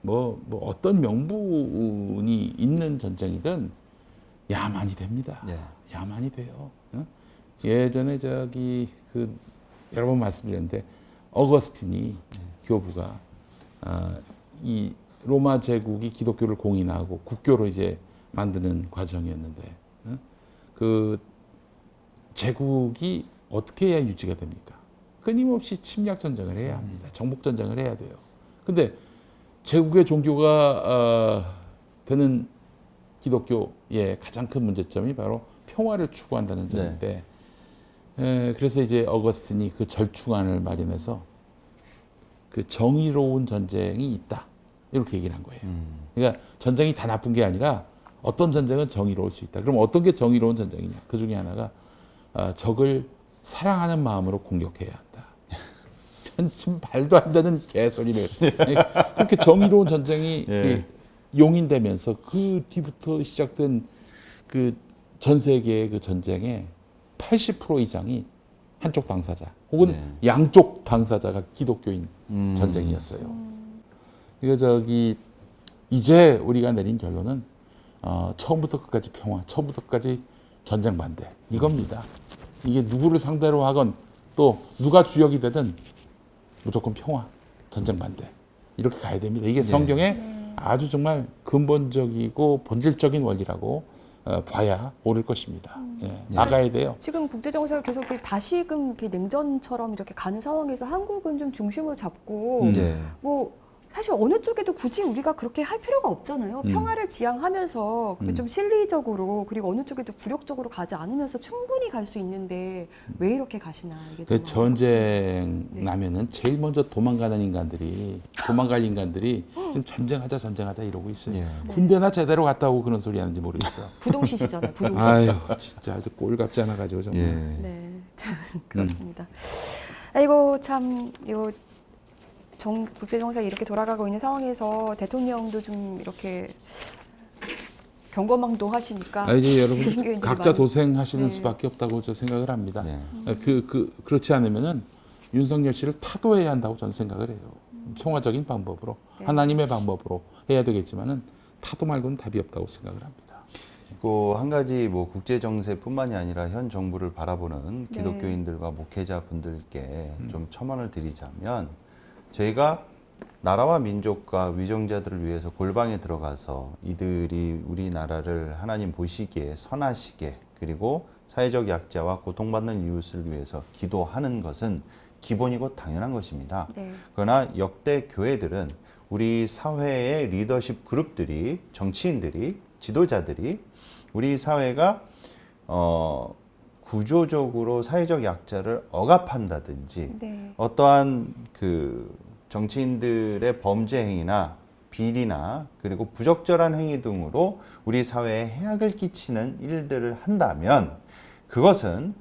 뭐 어떤 명분이 있는 전쟁이든 야만이 됩니다. 예. 야만이 돼요. 어? 예전에 여러 번 말씀드렸는데 어거스틴이 교부가 이 로마 제국이 기독교를 공인하고 국교로 이제 만드는 과정이었는데 그 제국이 어떻게 해야 유지가 됩니까? 끊임없이 침략 전쟁을 해야 합니다. 정복 전쟁을 해야 돼요. 근데 제국의 종교가 되는 기독교의 가장 큰 문제점이 바로 평화를 추구한다는 점인데 그래서 이제 어거스틴이 그 절충안을 마련해서 그 정의로운 전쟁이 있다 이렇게 얘기를 한 거예요. 그러니까 전쟁이 다 나쁜 게 아니라 어떤 전쟁은 정의로울 수 있다. 그럼 어떤 게 정의로운 전쟁이냐? 그 중에 하나가 적을 사랑하는 마음으로 공격해야 한다. 지금 말도 안 되는 개소리를 그렇게 정의로운 전쟁이 용인되면서 그 뒤부터 시작된 그 전 세계의 그 전쟁의 80% 이상이 한쪽 당사자 혹은 양쪽 당사자가 기독교인 전쟁이었어요. 그러니까 이제 우리가 내린 결론은 처음부터 끝까지 평화, 처음부터 끝까지 전쟁 반대 이겁니다. 이게 누구를 상대로 하건 또 누가 주역이 되든 무조건 평화, 전쟁 반대 이렇게 가야 됩니다. 이게 성경의 아주 정말 근본적이고 본질적인 원리라고 봐야 옳을 것입니다. 나가야 돼요. 지금 국제 정세가 계속 이렇게 다시금 이렇게 냉전처럼 이렇게 가는 상황에서 한국은 좀 중심을 잡고 뭐 사실 어느 쪽에도 굳이 우리가 그렇게 할 필요가 없잖아요. 평화를 지향하면서 좀 실리적으로 그리고 어느 쪽에도 굴욕적으로 가지 않으면서 충분히 갈 수 있는데 왜 이렇게 가시나 이게 그 너무 전쟁 네. 나면은 제일 먼저 도망갈 인간들이 지금 전쟁하자 이러고 있어요. 군대나 제대로 갔다 오고 그런 소리 하는지 모르겠어. 부동시시잖아요. 부동시. 아유 진짜 아주 꼴같지 않아 가지고 정말. 네, 참 그렇습니다. 아이고 참 요. 국제 정세가 이렇게 돌아가고 있는 상황에서 대통령도 좀 이렇게 경거망동 하시니까 이제 여러분 개신교인들이 각자 많이- 도생하시는 네. 수밖에 없다고 저 생각을 합니다. 그렇지 않으면은 윤석열 씨를 타도해야 한다고 저는 생각을 해요. 평화적인 방법으로 하나님의 방법으로 해야 되겠지만은 타도 말고는 답이 없다고 생각을 합니다. 그리고 한 가지 뭐 국제 정세뿐만이 아니라 현 정부를 바라보는 기독교인들과 목회자분들께 좀 첨언을 드리자면 저희가 나라와 민족과 위정자들을 위해서 골방에 들어가서 이들이 우리나라를 하나님 보시기에 선하시게 그리고 사회적 약자와 고통받는 이웃을 위해서 기도하는 것은 기본이고 당연한 것입니다. 그러나 역대 교회들은 우리 사회의 리더십 그룹들이 정치인들이 지도자들이 우리 사회가 구조적으로 사회적 약자를 억압한다든지 어떠한 그 정치인들의 범죄 행위나 비리나 그리고 부적절한 행위 등으로 우리 사회에 해악을 끼치는 일들을 한다면 그것은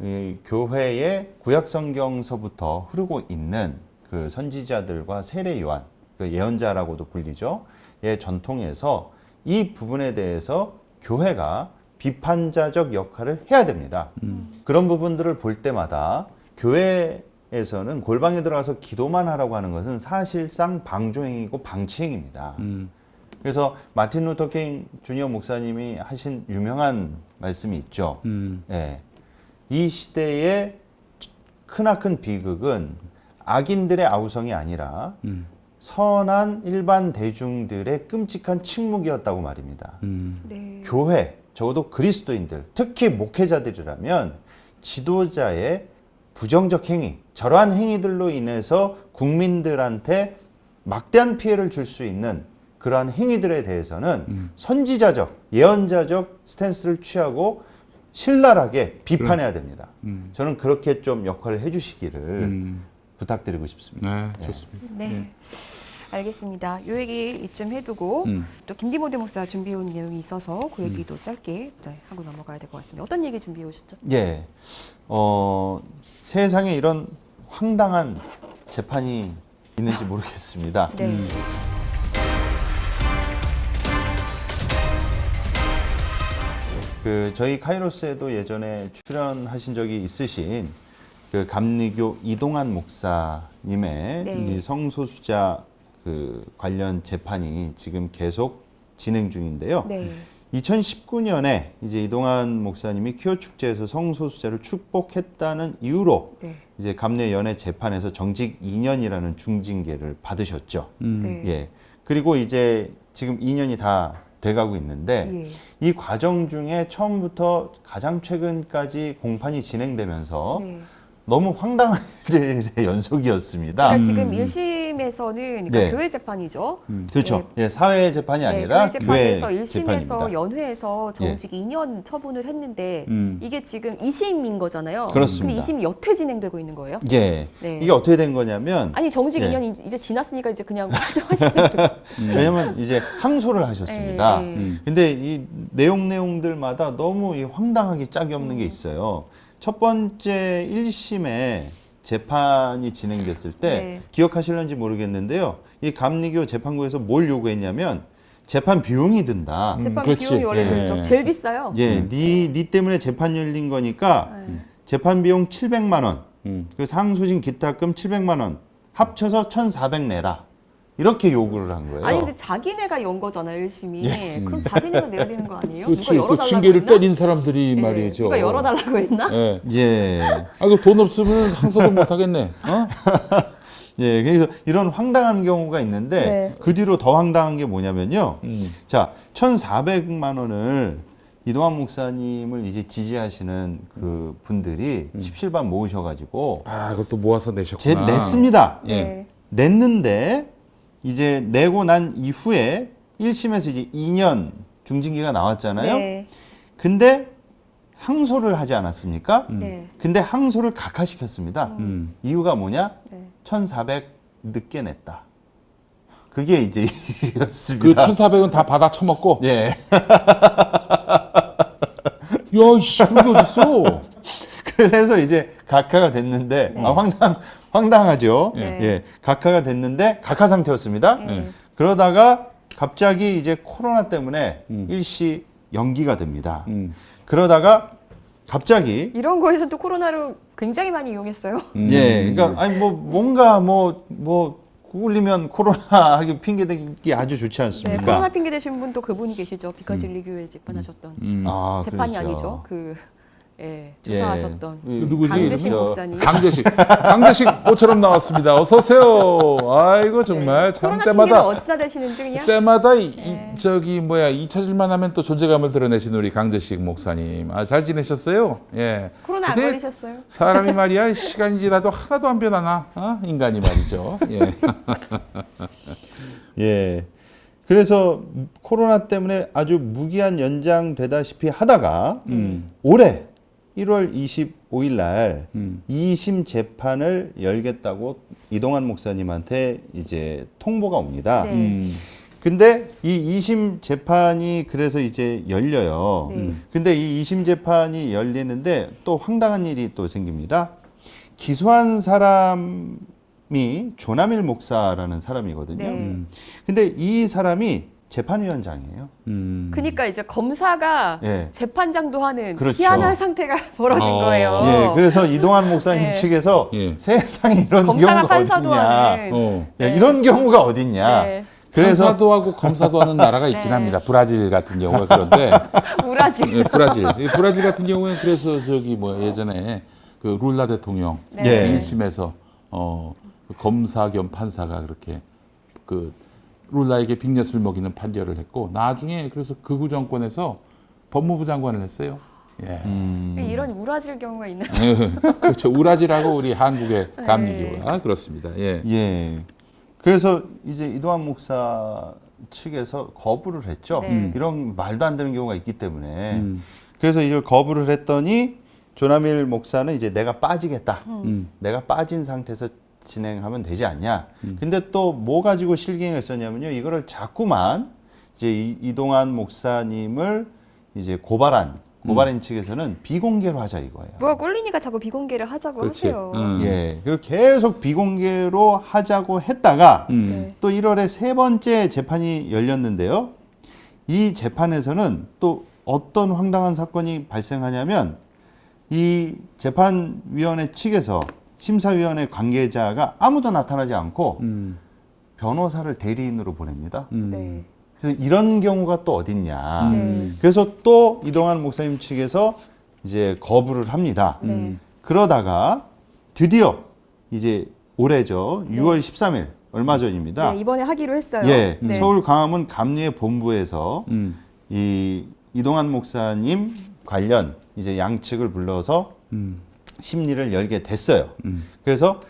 이 교회의 구약성경서부터 흐르고 있는 그 선지자들과 세례 요한, 그 예언자라고도 불리죠. 의 전통에서 이 부분에 대해서 교회가 비판자적 역할을 해야 됩니다. 그런 부분들을 볼 때마다 교회에서는 골방에 들어가서 기도만 하라고 하는 것은 사실상 방조행위고 방치행위입니다. 그래서 마틴 루터 킹 주니어 목사님이 하신 유명한 말씀이 있죠. 이 시대의 크나큰 비극은 악인들의 아우성이 아니라 선한 일반 대중들의 끔찍한 침묵이었다고 말입니다. 교회, 적어도 그리스도인들, 특히 목회자들이라면 지도자의 부정적 행위, 저러한 행위들로 인해서 국민들한테 막대한 피해를 줄 수 있는 그러한 행위들에 대해서는 선지자적, 예언자적 스탠스를 취하고 신랄하게 비판해야 됩니다. 저는 그렇게 좀 역할을 해주시기를 부탁드리고 싶습니다. 좋습니다. 네. 알겠습니다. 이 얘기 이쯤 해두고 또 김디모데 목사 준비해온 내용이 있어서 그 얘기도 짧게 하고 넘어가야 될 것 같습니다. 어떤 얘기 준비해 오셨죠? 예, 세상에 이런 황당한 재판이 있는지 모르겠습니다. 네. 그 저희 카이로스에도 예전에 출연하신 적이 있으신 그 감리교 이동환 목사님의 네. 이 성소수자 그 관련 재판이 지금 계속 진행 중인데요. 네. 2019년에 이제 이동환 목사님이 퀴어 축제에서 성소수자를 축복했다는 이유로 네. 이제 감내 연회 재판에서 정직 2년이라는 중징계를 받으셨죠. 네. 예. 그리고 이제 지금 2년이 다 돼가고 있는데 예. 이 과정 중에 처음부터 가장 최근까지 공판이 진행되면서 네. 너무 황당한 일의 연속이었습니다. 그러니까 지금 1심에서는 그러니까 네. 교회 재판이죠. 그렇죠. 예, 사회 재판이 네, 아니라 교회 재판에서 교회 1심에서 재판입니다. 연회에서 정직 2년 처분을 했는데 음. 이게 지금 2심인 거잖아요. 그렇습니다. 근데 2심이 여태 진행되고 있는 거예요? 예. 네. 이게 어떻게 된 거냐면 아니 정직 예. 2년이 이제 지났으니까 이제 그냥 활동하시면 돼요. 왜냐면 이제 항소를 하셨습니다. 네. 근데 이 내용들마다 너무 이 황당하게 짝이 없는 게 있어요. 첫 번째 1심에 재판이 진행됐을 때 네. 기억하실런지 모르겠는데요. 이 감리교 재판부에서 뭘 요구했냐면 재판 비용이 든다. 재판 그렇지. 비용이 원래 예. 들죠. 제일 비싸요. 예, 네 때문에 재판 열린 거니까 재판 비용 700만 원, 그 상소심 기타금 700만 원 합쳐서 1,400 내라. 이렇게 요구를 한 거예요. 아니 근데 자기네가 연 거잖아요 1심이. 그럼 자기네가 내야 되는 거 아니에요? 그렇지. 누가 그 열어달라고 징계를 했나? 때린 사람들이 예, 말이죠. 누가 열어달라고 했나? 예. 예. 아, 그 돈 없으면 항소도 못 하겠네. 어? 예, 그래서 이런 황당한 경우가 있는데 네. 그 뒤로 더 황당한 게 뭐냐면요. 음. 자, 1,400만 원을 이동환 목사님을 이제 지지하시는 그 분들이 십실반 모으셔가지고 아, 그것도 모아서 내셨구나. 냈습니다. 예. 네. 냈는데 이제 내고 난 이후에 1심에서 이제 2년 중징계가 나왔잖아요. 네. 근데 항소를 하지 않았습니까? 네. 근데 항소를 각하시켰습니다. 이유가 뭐냐? 네. 1,400 늦게 냈다. 그게 이제 그 이유였습니다. 1,400은 다 받아 처먹고. 예. 야, 씨, 그게 어딨어? 그래서 이제 각하가 됐는데 황당하죠. 네. 예. 각하가 됐는데 각하 상태였습니다. 네. 그러다가 갑자기 이제 코로나 때문에 일시 연기가 됩니다. 그러다가 갑자기 이런 거에서 또 코로나로 굉장히 많이 이용했어요. 예, 그러니까 아니 뭐 뭔가 뭐 구글리면 코로나 하기 핑계 대기 아주 좋지 네, 않습니까? 코로나 핑계 대신 분도 그분이 계시죠. 비카진리 교회 재판하셨던 아, 재판이 그렇죠. 아니죠. 주사하셨던 예. 그 누구지? 강재식 저- 목사님. 강재식 모처럼 나왔습니다. 어서 오세요. 아이고 정말 참 코로나 핑계는 때마다 어찌나 되시는지 그냥 때마다 저기 뭐야 잊혀질만 하면 또 존재감을 드러내신 우리 강재식 목사님. 아, 잘 지내셨어요? 예. 코로나 안 근데 걸리셨어요? 사람이 말이야 시간이 지나도 하나도 안 변하나? 어? 인간이 말이죠. 예. 예. 그래서 코로나 때문에 아주 무기한 연장되다시피 하다가 올해 1월 25일 날 2심 재판을 열겠다고 이동환 목사님한테 이제 통보가 옵니다. 네. 근데 이 2심 재판이 그래서 이제 열려요. 네. 근데 이 2심 재판이 열리는데 또 황당한 일이 또 생깁니다. 기소한 사람이 조남일 목사라는 사람이거든요. 네. 근데 이 사람이 재판위원장이에요. 그러니까 이제 검사가 예. 재판장도 하는 그렇죠. 희한한 상태가 벌어진 어. 거예요. 예, 그래서 이동환 목사님 네. 측에서 예. 세상에 이런 검사가 경우가 판사도 어딨냐. 하는. 어. 야, 이런 경우가 어딨냐. 네. 그래서 판사도 하고 검사도 하는 나라가 있긴 네. 합니다. 브라질 같은 경우에 그런데 우라지. 예, 브라질. 이 브라질 같은 경우에 그래서 저기 뭐 예전에 그 룰라 대통령 네. 예. 1심에서 그 검사 겸 판사가 그렇게 그 룰라에게 빅엿을 먹이는 판결을 했고 나중에 그래서 극우 정권에서 법무부 장관을 했어요. 예. 이런 우라질 경우가 있나요? 그렇죠. 우라지라고 우리 한국의 네. 감리교가 그렇습니다. 예. 예. 그래서 이제 이동환 목사 측에서 거부를 했죠. 네. 이런 말도 안 되는 경우가 있기 때문에. 그래서 이걸 거부를 했더니 조남일 목사는 이제 내가 빠지겠다. 내가 빠진 상태에서 진행하면 되지 않냐. 근데 또 뭐 가지고 실갱을 썼냐면요. 이거를 자꾸만 이제 이동환 목사님을 이제 고발인 측에서는 비공개로 하자 이거예요. 뭐가 꿀리니까 자꾸 비공개를 하자고 그렇지. 하세요. 예. 그리고 계속 비공개로 하자고 했다가 네. 또 1월에 세 번째 재판이 열렸는데요. 이 재판에서는 또 어떤 황당한 사건이 발생하냐면 이 재판위원회 측에서 심사위원회 관계자가 아무도 나타나지 않고 변호사를 대리인으로 보냅니다. 네. 그래서 이런 경우가 또 어딨냐. 네. 그래서 또 이동환 목사님 측에서 이제 거부를 합니다. 네. 그러다가 드디어 이제 올해죠. 6월 13일 얼마 전입니다. 네, 이번에 하기로 했어요. 예, 네. 서울 광화문 감리회 본부에서 이 이동환 목사님 관련 이제 양측을 불러서 심리를 열게 됐어요. 그래서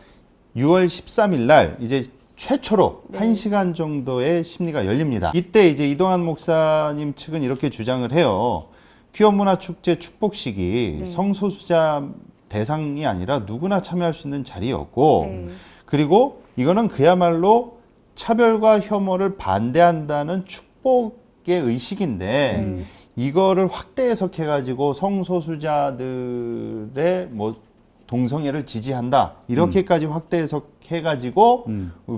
6월 13일 날 이제 최초로 네. 1시간 정도의 심리가 열립니다. 이때 이제 이동환 목사님 측은 이렇게 주장을 해요. 퀴어 문화 축제 축복식이 네. 성소수자 대상이 아니라 누구나 참여할 수 있는 자리였고 네. 그리고 이거는 그야말로 차별과 혐오를 반대한다는 축복의 의식인데 이거를 확대 해석해가지고 성소수자들의 뭐 동성애를 지지한다 이렇게까지 확대 해석해가지고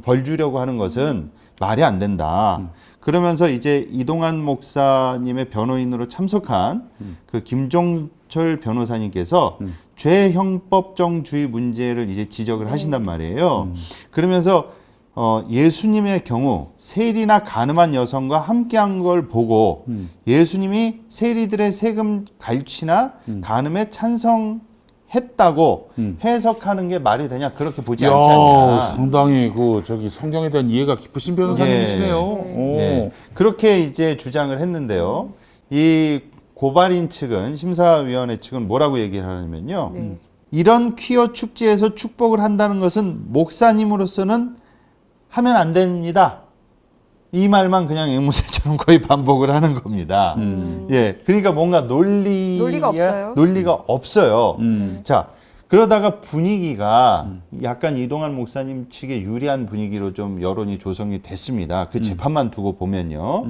벌 주려고 하는 것은 말이 안 된다. 그러면서 이제 이동환 목사님의 변호인으로 참석한 그 김종철 변호사님께서 죄형법정주의 문제를 이제 지적을 하신단 말이에요. 그러면서 예수님의 경우 세리나 가늠한 여성과 함께한 걸 보고 예수님이 세리들의 세금 갈취나 가늠에 찬성했다고 해석하는 게 말이 되냐 그렇게 보지 않지 않냐. 상당히 그 저기 성경에 대한 이해가 깊으신 변호사님이시네요. 네. 그렇게 이제 주장을 했는데요. 이 고발인 측은 심사위원회 측은 뭐라고 얘기를 하냐면요. 네. 이런 퀴어 축제에서 축복을 한다는 것은 목사님으로서는 하면 안 됩니다. 이 말만 그냥 앵무새처럼 거의 반복을 하는 겁니다. 예, 그러니까 뭔가 논리가 없어요. 논리가 없어요. 자, 그러다가 분위기가 약간 이동환 목사님 측에 유리한 분위기로 좀 여론이 조성이 됐습니다. 그 재판만 두고 보면요.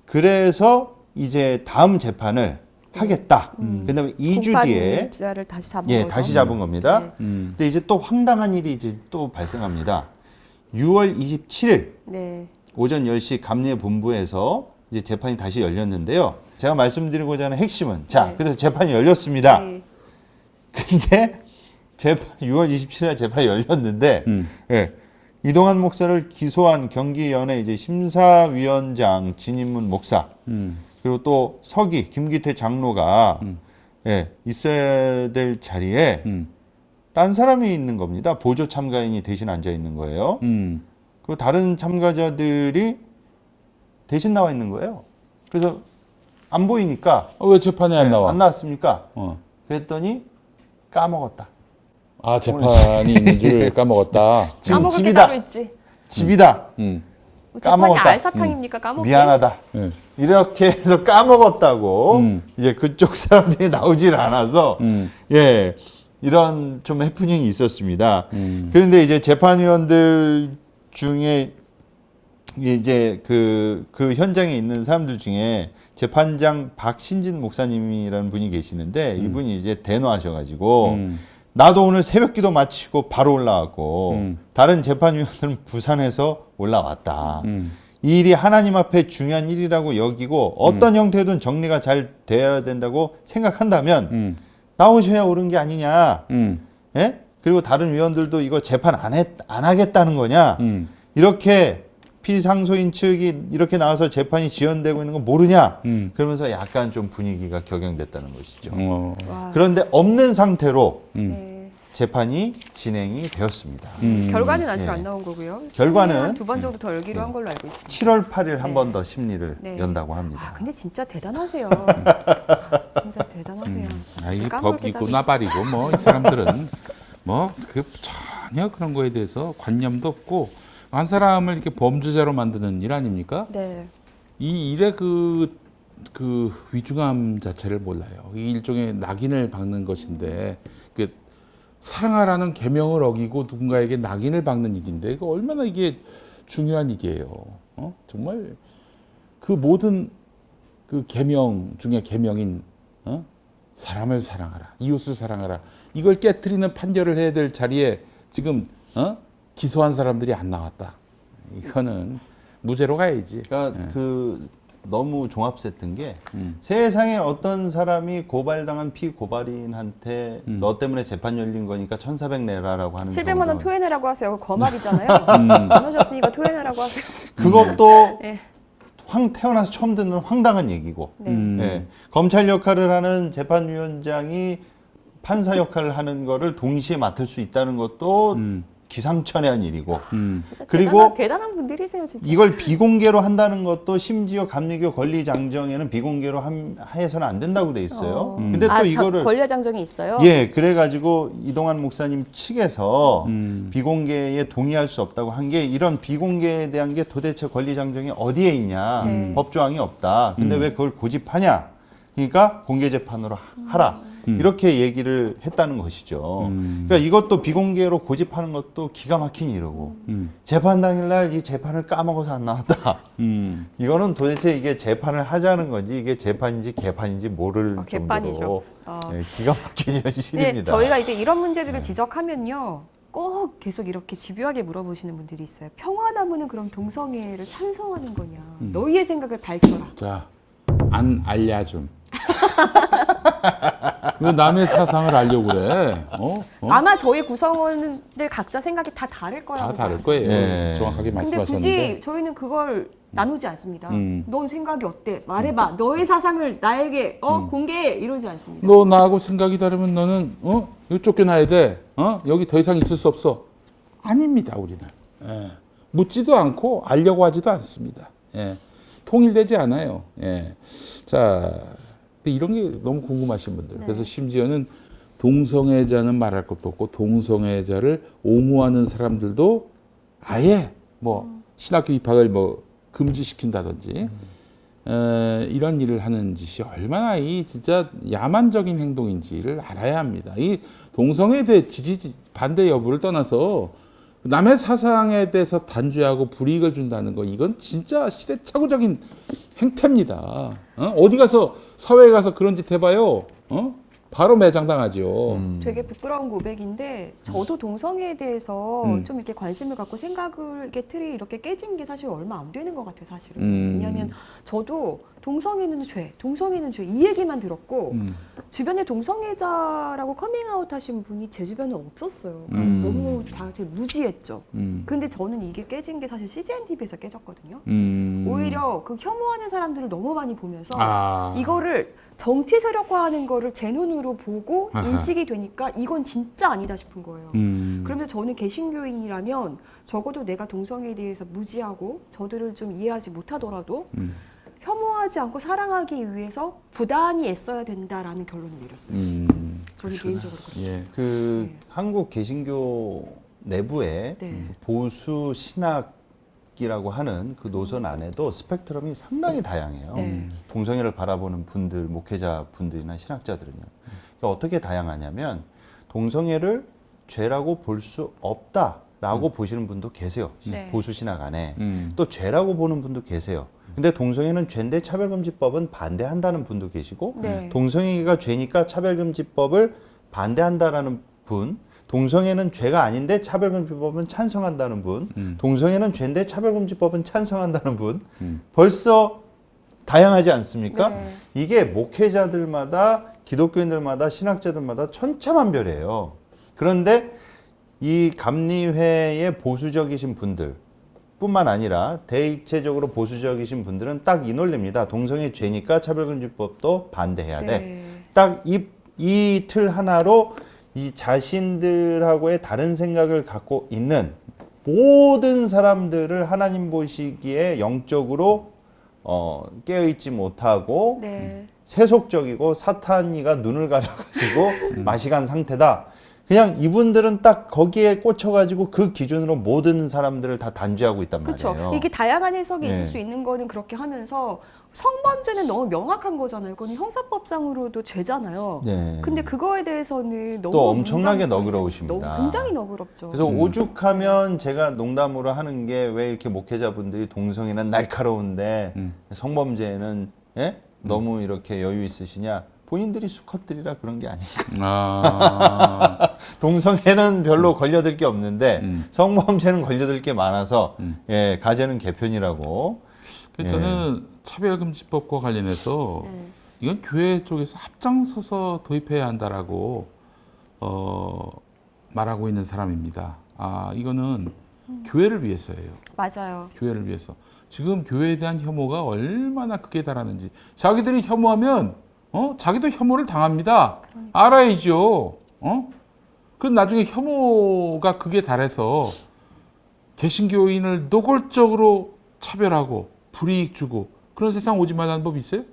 그래서 이제 다음 재판을 하겠다. 그다음에 2주 뒤에 공판일자를 다시 잡은 예, 거죠. 다시 잡은 겁니다. 네. 근데 이제 또 황당한 일이 이제 또 발생합니다. 6월 27일 네. 오전 10시 감리회 본부에서 이제 재판이 다시 열렸는데요. 제가 말씀드리고자 하는 핵심은 자, 네. 그래서 재판이 열렸습니다. 네. 근데 재판 6월 27일 재판이 열렸는데 예. 이동환 목사를 기소한 경기연회 이제 심사위원장 진인문 목사 그리고 또 서기 김기태 장로가 예, 있어야 될 자리에 딴 사람이 있는 겁니다. 보조 참가인이 대신 앉아 있는 거예요. 그리고 다른 참가자들이 대신 나와 있는 거예요. 그래서 안 보이니까 왜 재판에 안 나와? 안 나왔습니까? 어. 그랬더니 까먹었다. 아, 재판이 있는 줄 까먹었다. 지금 까먹을 게 집이다. 따로 있지. 집이다. 재판이 까먹었다. 알사탕입니까? 까먹기? 미안하다. 네. 이렇게 해서 까먹었다고 이제 그쪽 사람들이 나오질 않아서 예 이런 좀 해프닝이 있었습니다. 그런데 이제 재판위원들 중에 이제 그 현장에 있는 사람들 중에 재판장 박신진 목사님이라는 분이 계시는데 이분이 이제 대노하셔가지고 나도 오늘 새벽기도 마치고 바로 올라왔고 다른 재판위원들은 부산에서 올라왔다. 이 일이 하나님 앞에 중요한 일이라고 여기고 어떤 형태든 정리가 잘 돼야 된다고 생각한다면 나오셔야 옳은 게 아니냐. 예? 그리고 다른 위원들도 이거 재판 안 하겠다는 거냐. 이렇게 피상소인 측이 이렇게 나와서 재판이 지연되고 있는 거 모르냐. 그러면서 약간 좀 분위기가 격양됐다는 것이죠. 와. 그런데 없는 상태로 네. 재판이 진행이 되었습니다. 결과는 아직 예. 안 나온 거고요. 결과는 두 번 정도 더 열기로 한 걸로 알고 있습니다. 7월 8일 한 네. 번 더 심리를 네. 연다고 합니다. 아, 근데 진짜 대단하세요. 진짜 대단하세요. 아, 이게 까먹을 게 법이고 따로 나발이고 뭐 이 사람들은 뭐 그 전혀 그런 거에 대해서 관념도 없고 한 사람을 이렇게 범죄자로 만드는 일 아닙니까? 네. 이 일의 그 위중함 자체를 몰라요. 이 일종의 낙인을 박는 것인데 그 사랑하라는 계명을 어기고 누군가에게 낙인을 박는 일인데 이거 얼마나 이게 중요한 일이에요. 정말 그 모든 그 계명 중에 계명인 사람을 사랑하라, 이웃을 사랑하라 이걸 깨트리는 판결을 해야 될 자리에 지금 기소한 사람들이 안 나왔다. 이거는 무죄로 가야지. 그러니까 그 너무 종합됐던 게 세상에 어떤 사람이 고발당한 피고발인한테 너 때문에 재판 열린 거니까 1,400 내라라고 하는 700만 원 경우는 토해내라고 하세요. 거말이잖아요. 안 오셨으니까 토해내라고 하세요. 그것도 네. 태어나서 처음 듣는 황당한 얘기고 네. 예. 검찰 역할을 하는 재판위원장이 판사 역할을 하는 거를 동시에 맡을 수 있다는 것도 기상천외한 일이고 그리고 대단한 분들이세요, 진짜. 이걸 비공개로 한다는 것도 심지어 감리교 권리장정에는 비공개로 해서는 안 된다고 돼 있어요. 근데 또 이거를 권리장정이 있어요. 예, 그래가지고 이동환 목사님 측에서 비공개에 동의할 수 없다고 한 게 이런 비공개에 대한 게 도대체 권리장정이 어디에 있냐, 네. 법조항이 없다. 근데 왜 그걸 고집하냐? 그러니까 공개 재판으로 하라. 이렇게 얘기를 했다는 것이죠. 그러니까 이것도 비공개로 고집하는 것도 기가 막힌 일이고 재판 당일날 이 재판을 까먹어서 안 나왔다. 이거는 도대체 이게 재판을 하자는 건지 이게 재판인지 개판인지 모를 개판이죠. 정도로 예, 기가 막힌 현실입니다. 네, 저희가 이제 이런 문제들을 지적하면요. 꼭 계속 이렇게 집요하게 물어보시는 분들이 있어요. 평화나무는 그럼 동성애를 찬성하는 거냐? 너희의 생각을 밝혀라. 자, 안 알려줌. 왜 남의 사상을 알려고 그래? 아마 저희 구성원들 각자 생각이 다 다를 거라고 다 다를 봐요. 거예요. 예. 정확하게 근데 말씀하셨는데. 굳이 저희는 그걸 나누지 않습니다. 음. 넌 생각이 어때? 말해봐. 너의 사상을 나에게 공개해. 이러지 않습니다. 너 나하고 생각이 다르면 너는 이거 쫓겨나야 돼. 여기 더 이상 있을 수 없어. 아닙니다, 우리는. 예. 묻지도 않고 알려고 하지도 않습니다. 예. 통일되지 않아요. 예. 자, 이런 게 너무 궁금하신 분들. 그래서 심지어는 동성애자는 말할 것도 없고 동성애자를 옹호하는 사람들도 아예 뭐 신학교 입학을 뭐 금지시킨다든지 이런 일을 하는 짓이 얼마나 이 진짜 야만적인 행동인지를 알아야 합니다. 이 동성애에 대해 지지 반대 여부를 떠나서 남의 사상에 대해서 단죄하고 불이익을 준다는 거 이건 진짜 시대착오적인 행태입니다. 어디 가서 사회에 가서 그런 짓 해봐요. 바로 매장당하죠. 되게 부끄러운 고백인데 저도 동성애에 대해서 좀 이렇게 관심을 갖고 생각을 이렇게 틀이 이렇게 깨진 게 사실 얼마 안 되는 것 같아요, 사실은. 왜냐하면 저도 동성애는 죄 이 얘기만 들었고 주변에 동성애자라고 커밍아웃 하신 분이 제 주변에 없었어요. 너무 자체 무지했죠. 근데 저는 이게 깨진 게 사실 CGN TV에서 깨졌거든요. 오히려 그 혐오하는 사람들을 너무 많이 보면서 이거를 정치 세력화하는 거를 제 눈으로 보고 인식이 되니까 이건 진짜 아니다 싶은 거예요. 그러면서 저는 개신교인이라면 적어도 내가 동성애에 대해서 무지하고 저들을 좀 이해하지 못하더라도 혐오하지 않고 사랑하기 위해서 부단히 애써야 된다라는 결론을 내렸어요. 저는 개인적으로 그렇습니다. 예. 그 한국 개신교 내부에 네. 보수 신학이라고 하는 그 노선 안에도 스펙트럼이 상당히 다양해요. 네. 동성애를 바라보는 분들, 목회자 분들이나 신학자들은요. 그러니까 어떻게 다양하냐면 동성애를 죄라고 볼 수 없다라고 보시는 분도 계세요. 네. 보수 신학 안에. 또 죄라고 보는 분도 계세요. 근데 동성애는 죄인데 차별금지법은 반대한다는 분도 계시고 네. 동성애가 죄니까 차별금지법을 반대한다라는 분, 동성애는 죄가 아닌데 차별금지법은 찬성한다는 분, 동성애는 죄인데 차별금지법은 찬성한다는 분, 벌써 다양하지 않습니까? 네. 이게 목회자들마다 기독교인들마다 신학자들마다 천차만별이에요. 그런데 이 감리회의 보수적이신 분들 뿐만 아니라 대체적으로 보수적이신 분들은 딱 이 논리입니다. 동성애 죄니까 차별금지법도 반대해야 돼. 네. 딱 이 틀 하나로 이 자신들하고의 다른 생각을 갖고 있는 모든 사람들을 하나님 보시기에 영적으로 깨어있지 못하고 네. 세속적이고 사탄이가 눈을 가려가지고 마시간 상태다. 그냥 이분들은 딱 거기에 꽂혀가지고 그 기준으로 모든 사람들을 다 단죄하고 있단 그렇죠. 말이에요. 이게 다양한 해석이 있을 네. 수 있는 거는 그렇게 하면서 성범죄는 너무 명확한 거잖아요. 그건 형사법상으로도 죄잖아요. 네. 근데 그거에 대해서는 너무 또 엄청나게 농담이 너그러우십니다. 너무 굉장히 너그럽죠. 그래서 오죽하면 제가 농담으로 하는 게 왜 이렇게 목회자분들이 동성애는 날카로운데 성범죄는 예? 너무 이렇게 여유 있으시냐? 본인들이 수컷들이라 그런 게 아니니까. 동성애는 별로 걸려들 게 없는데 성범죄는 걸려들 게 많아서 예, 가재는 개편이라고. 저는 차별금지법과 관련해서 네. 이건 교회 쪽에서 앞장서서 도입해야 한다라고 말하고 있는 사람입니다. 이거는 교회를 위해서예요. 맞아요. 교회를 위해서. 지금 교회에 대한 혐오가 얼마나 크게 달하는지. 자기들이 혐오하면 자기도 혐오를 당합니다. 알아야죠. 그 나중에 혐오가 극에 달해서 개신교인을 노골적으로 차별하고 불이익 주고 그런 세상 오지 말라는 법이 있어요?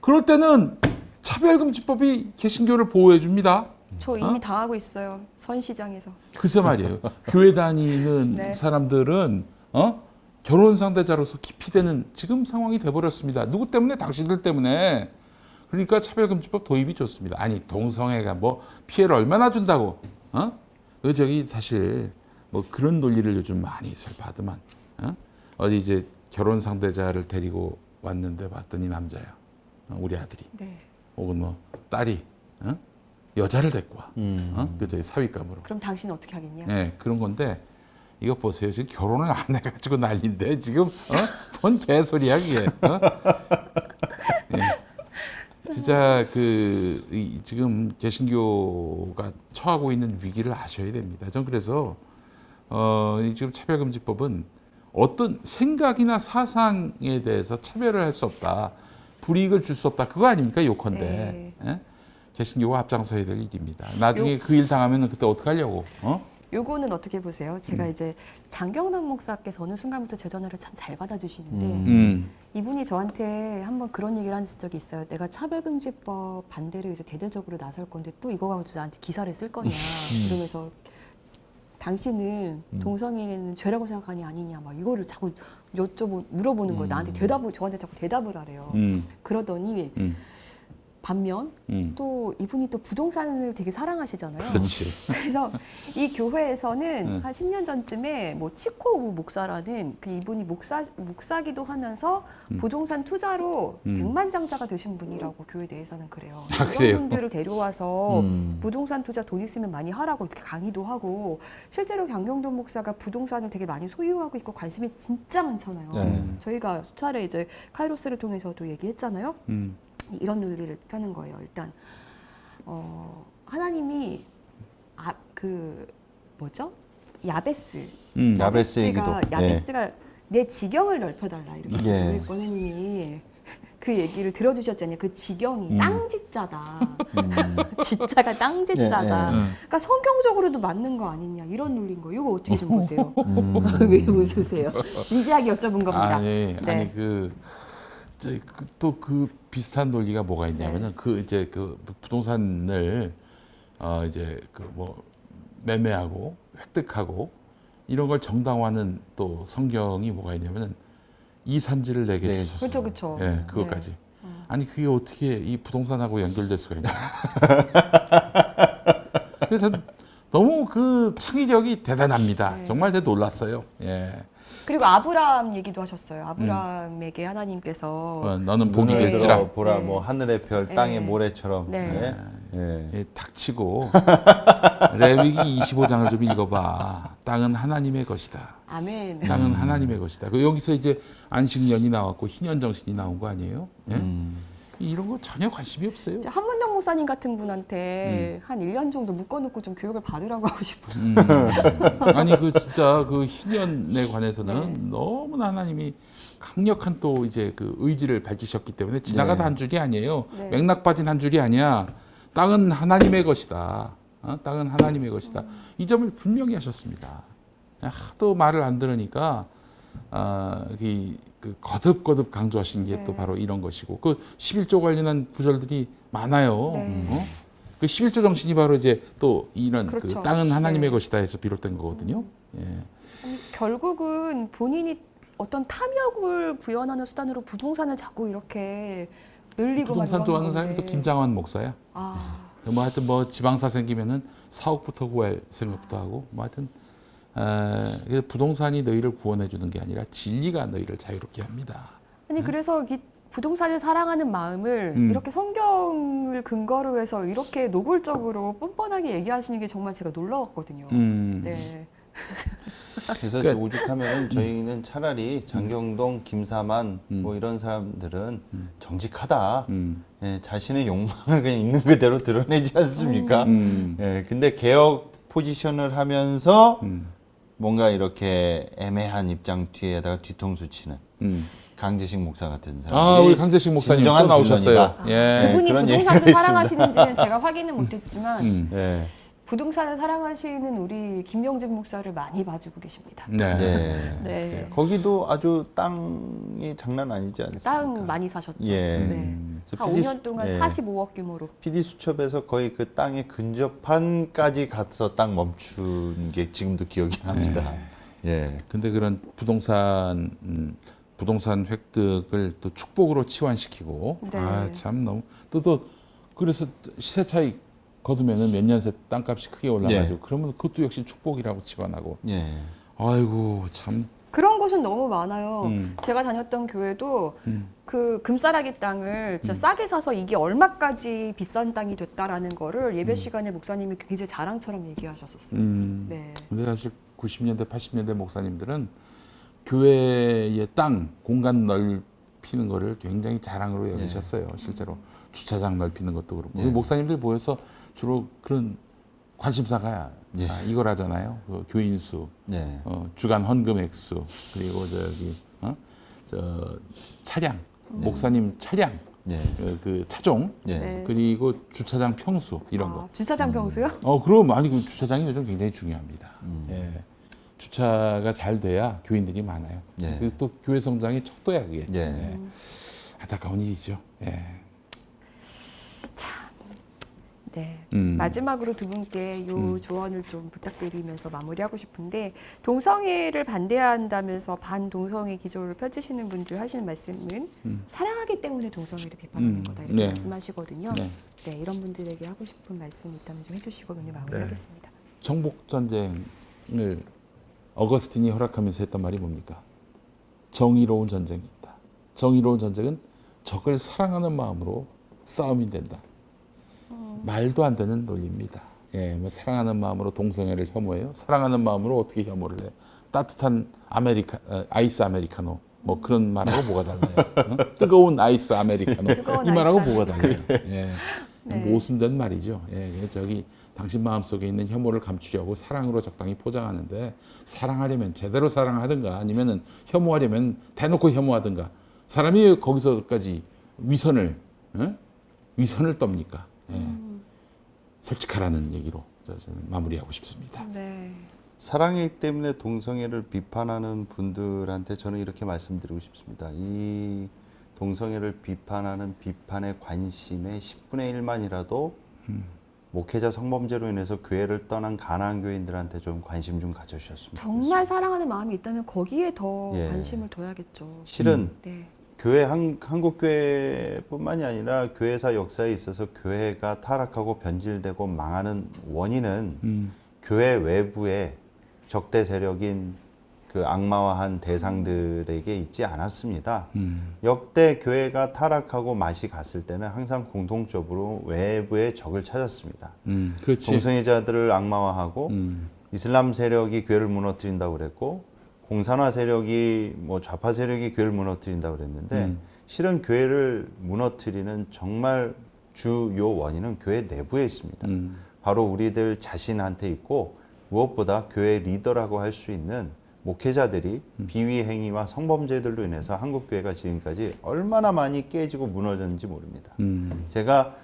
그럴 때는 차별금지법이 개신교를 보호해 줍니다. 저 이미 당하고 있어요. 선시장에서. 글쎄 말이에요. 교회 다니는 네. 사람들은 결혼 상대자로서 기피되는 지금 상황이 돼버렸습니다. 누구 때문에? 당신들 때문에. 그러니까 차별금지법 도입이 좋습니다. 아니 동성애가 뭐 피해를 얼마나 준다고? 저기 사실 뭐 그런 논리를 요즘 많이 설파하더만. 어디 이제 결혼 상대자를 데리고 왔는데 봤더니 남자야. 우리 아들이. 네. 혹은 뭐 딸이 여자를 데리고 와. 그 저기 사윗감으로. 그럼 당신은 어떻게 하겠냐? 네, 그런 건데 이거 보세요. 지금 결혼을 안 해가지고 난리인데 지금 뭔 개소리야 그게. 네. 진짜 지금 개신교가 처하고 있는 위기를 아셔야 됩니다. 전 그래서 이 지금 차별금지법은 어떤 생각이나 사상에 대해서 차별을 할 수 없다, 불이익을 줄 수 없다, 그거 아닙니까 요컨대. 네. 예? 개신교가 앞장서야 될 일입니다. 나중에 그 일 당하면 그때 어떻게 하려고? 요거는 어떻게 보세요? 제가 이제 장경남 목사께서 어느 순간부터 제 전화를 참 잘 받아주시는데 이분이 저한테 한번 그런 얘기를 한 적이 있어요. 내가 차별금지법 반대를 이제 대대적으로 나설 건데 또 이거 가지고 나한테 기사를 쓸 거냐 이러면서 당신은 동성애는 죄라고 생각하니 아니냐 막 이거를 자꾸 물어보는 거예요. 나한테 저한테 자꾸 대답을 하래요. 그러더니 반면 또 이분이 또 부동산을 되게 사랑하시잖아요. 그렇지. 그래서 이 교회에서는 한 10년 전쯤에 뭐 치코 목사라는 그 이분이 목사기도 하면서 부동산 투자로 백만장자가 되신 분이라고 교회 내에서는 그래요. 이런 그래요? 분들을 데려와서 부동산 투자 돈 있으면 많이 하라고 이렇게 강의도 하고 실제로 강경돈 목사가 부동산을 되게 많이 소유하고 있고 관심이 진짜 많잖아요. 네. 저희가 수차례 이제 카이로스를 통해서도 얘기했잖아요. 이런 논리를 펴는 거예요. 일단 하나님이 야베스 야베스이기도. 야베스가 내 지경을 넓혀달라 이렇게 예. 기도했고 하나님이 그 얘기를 들어주셨잖아요. 그 지경이 땅짓자다. 짓자가 땅짓자다. 그러니까 성경적으로도 맞는 거 아니냐 이런 논리인 거예요. 이거 어떻게 좀 보세요. 왜 웃으세요? 진지하게 여쭤본 겁니다. 아니 네. 또 그 비슷한 논리가 뭐가 있냐면은 네. 그 부동산을 이제 매매하고 획득하고 이런 걸 정당화하는 또 성경이 뭐가 있냐면은 이 산지를 내게 주소서. 그렇죠. 예, 그것까지. 네. 아니 그게 어떻게 이 부동산하고 연결될 수가 있냐? 그래서 너무 그 창의력이 대단합니다. 네. 정말 놀랐어요. 예. 그리고 아브라함 얘기도 하셨어요. 아브라함에게 하나님께서 너는 복이 눈을 될지라. 들어 보라 네. 뭐 하늘의 별 네. 땅의 모래처럼. 네. 예, 닥치고 레위기 25장을 좀 읽어봐. 땅은 하나님의 것이다. 아멘. 땅은 하나님의 것이다. 여기서 이제 안식년이 나왔고 희년 정신이 나온 거 아니에요? 예? 이런 거 전혀 관심이 없어요. 이제 한문정 목사님 같은 분한테 한 1년 정도 묶어놓고 좀 교육을 받으라고 하고 싶어요. 아니 진짜 그 희년에 관해서는 너무나 하나님이 강력한 또 이제 그 의지를 밝히셨기 때문에 지나가다 한 줄이 아니에요. 네. 맥락 빠진 한 줄이 아니야. 땅은 하나님의 것이다. 땅은 하나님의 것이다. 이 점을 분명히 하셨습니다. 하도 말을 안 들으니까 그 거듭 강조하신 게 또 네. 바로 이런 것이고 그 11조 관련한 구절들이 많아요. 네. 그 11조 정신이 바로 이제 또 이런 그렇죠. 그 땅은 하나님의 네. 것이다 해서 비롯된 거거든요. 예. 아니, 결국은 본인이 어떤 탐욕을 구현하는 수단으로 부동산을 자꾸 이렇게 늘리고 부동산 좋아하는 사람이 또 김장환 목사야. 뭐 하여튼 뭐 지방사 생기면은 사옥부터 구할 생각부터 하고 뭐 하여튼 부동산이 너희를 구원해 주는 게 아니라 진리가 너희를 자유롭게 합니다. 아니 그래서 이 부동산을 사랑하는 마음을 이렇게 성경을 근거로 해서 이렇게 노골적으로 뻔뻔하게 얘기하시는 게 정말 제가 놀라웠거든요. 네. 그래서 그러니까- 오죽하면 저희는 차라리 장경동, 김사만 뭐 이런 사람들은 정직하다. 예, 자신의 욕망을 그냥 있는 그대로 드러내지 않습니까? 예, 근데 개혁 포지션을 하면서 뭔가 이렇게 애매한 입장 뒤에다가 뒤통수 치는 강재식 목사 같은 사람이 우리 강재식 목사님 또 진정한 나오셨어요. 빌런이다. 예. 그분이 그런 부동산을 얘기가 사랑하시는지는 제가 확인은 못했지만 예. 부동산을 사랑하시는 우리 김명직 목사를 많이 봐주고 계십니다. 네. 네. 네. 거기도 아주 땅이 장난 아니지 않습니까? 땅 많이 사셨죠. 예. 네. 그래서 한 PD 5년 동안 예. 45억 규모로. PD 수첩에서 거의 그 땅에 근접한까지 가서 땅 멈춘 게 지금도 기억이 납니다. 예. 근데 그런 부동산 획득을 또 축복으로 치환시키고 네. 참 너무 또 그래서 시세 차익 거두면은 몇 년 새 땅값이 크게 올라가지고 그러면 그것도 역시 축복이라고 치환하고 예. 아이고 참 그런 곳은 너무 많아요. 음. 제가 다녔던 교회도 그 금싸라기 땅을 진짜 싸게 사서 이게 얼마까지 비싼 땅이 됐다라는 거를 예배 시간에 목사님이 굉장히 자랑처럼 얘기하셨었어요. 네. 근데 사실 90년대 80년대 목사님들은 교회의 땅 공간 넓히는 거를 굉장히 자랑으로 여기셨어요. 실제로 주차장 넓히는 것도 그렇고 예. 목사님들 모여서 주로 그런 관심사가 예. 이걸 하잖아요. 그 교인 수, 네. 주간 헌금 액수, 그리고 저 차량, 목사님 차량, 예. 그 차종, 예. 네. 그리고 주차장 평수 이런 거. 주차장 평수요? 그럼 아니 그 주차장이 요즘 굉장히 중요합니다. 예. 주차가 잘 돼야 교인들이 많아요. 예. 그리고 또 교회 성장의 척도야 그게. 예. 예. 안타까운 일이죠. 예. 네. 음. 마지막으로 두 분께 요 조언을 좀 부탁드리면서 마무리하고 싶은데 동성애를 반대한다면서 반동성애 기조를 펼치시는 분들 하시는 말씀은 사랑하기 때문에 동성애를 비판하는 거다 이렇게 네. 말씀하시거든요. 네. 네, 이런 분들에게 하고 싶은 말씀 있다면 좀 해주시고 오늘 마무리하겠습니다. 정복 전쟁을 어거스틴이 허락하면서 했던 말이 뭡니까? 정의로운 전쟁이 있다. 정의로운 전쟁은 적을 사랑하는 마음으로 싸움이 된다. 말도 안 되는 논리입니다. 예, 뭐 사랑하는 마음으로 동성애를 혐오해요. 사랑하는 마음으로 어떻게 혐오를 해요? 따뜻한 아이스 아메리카노 뭐 그런 말하고 뭐가 달라요? 뜨거운 아이스 아메리카노 뜨거운 이 말하고 아이스 뭐가 달라요? 예, 네. 모순된 말이죠. 예, 저기 당신 마음속에 있는 혐오를 감추려고 사랑으로 적당히 포장하는데 사랑하려면 제대로 사랑하든가 아니면은 혐오하려면 대놓고 혐오하든가 사람이 거기서까지 위선을 떱니까? 예. 솔직하라는 얘기로 저는 마무리하고 싶습니다. 네. 사랑이기 때문에 동성애를 비판하는 분들한테 저는 이렇게 말씀드리고 싶습니다. 이 동성애를 비판하는 비판의 관심의 10분의 1만이라도 목회자 성범죄로 인해서 교회를 떠난 가나안 교인들한테 좀 관심 좀 가져주셨으면 정말 사랑하는 마음이 있다면 거기에 더 예. 관심을 둬야겠죠. 실은 네. 교회 한국 교회뿐만이 아니라 교회사 역사에 있어서 교회가 타락하고 변질되고 망하는 원인은 교회 외부에 적대 세력인 그 악마화한 대상들에게 있지 않았습니다. 역대 교회가 타락하고 맛이 갔을 때는 항상 공통적으로 외부의 적을 찾았습니다. 그렇지. 동성애자들을 악마화하고 이슬람 세력이 교회를 무너뜨린다고 그랬고 공산화 세력이 뭐 좌파 세력이 교회를 무너뜨린다고 그랬는데 실은 교회를 무너뜨리는 정말 주요 원인은 교회 내부에 있습니다. 바로 우리들 자신한테 있고 무엇보다 교회 리더라고 할 수 있는 목회자들이 비위 행위와 성범죄들로 인해서 한국 교회가 지금까지 얼마나 많이 깨지고 무너졌는지 모릅니다. 제가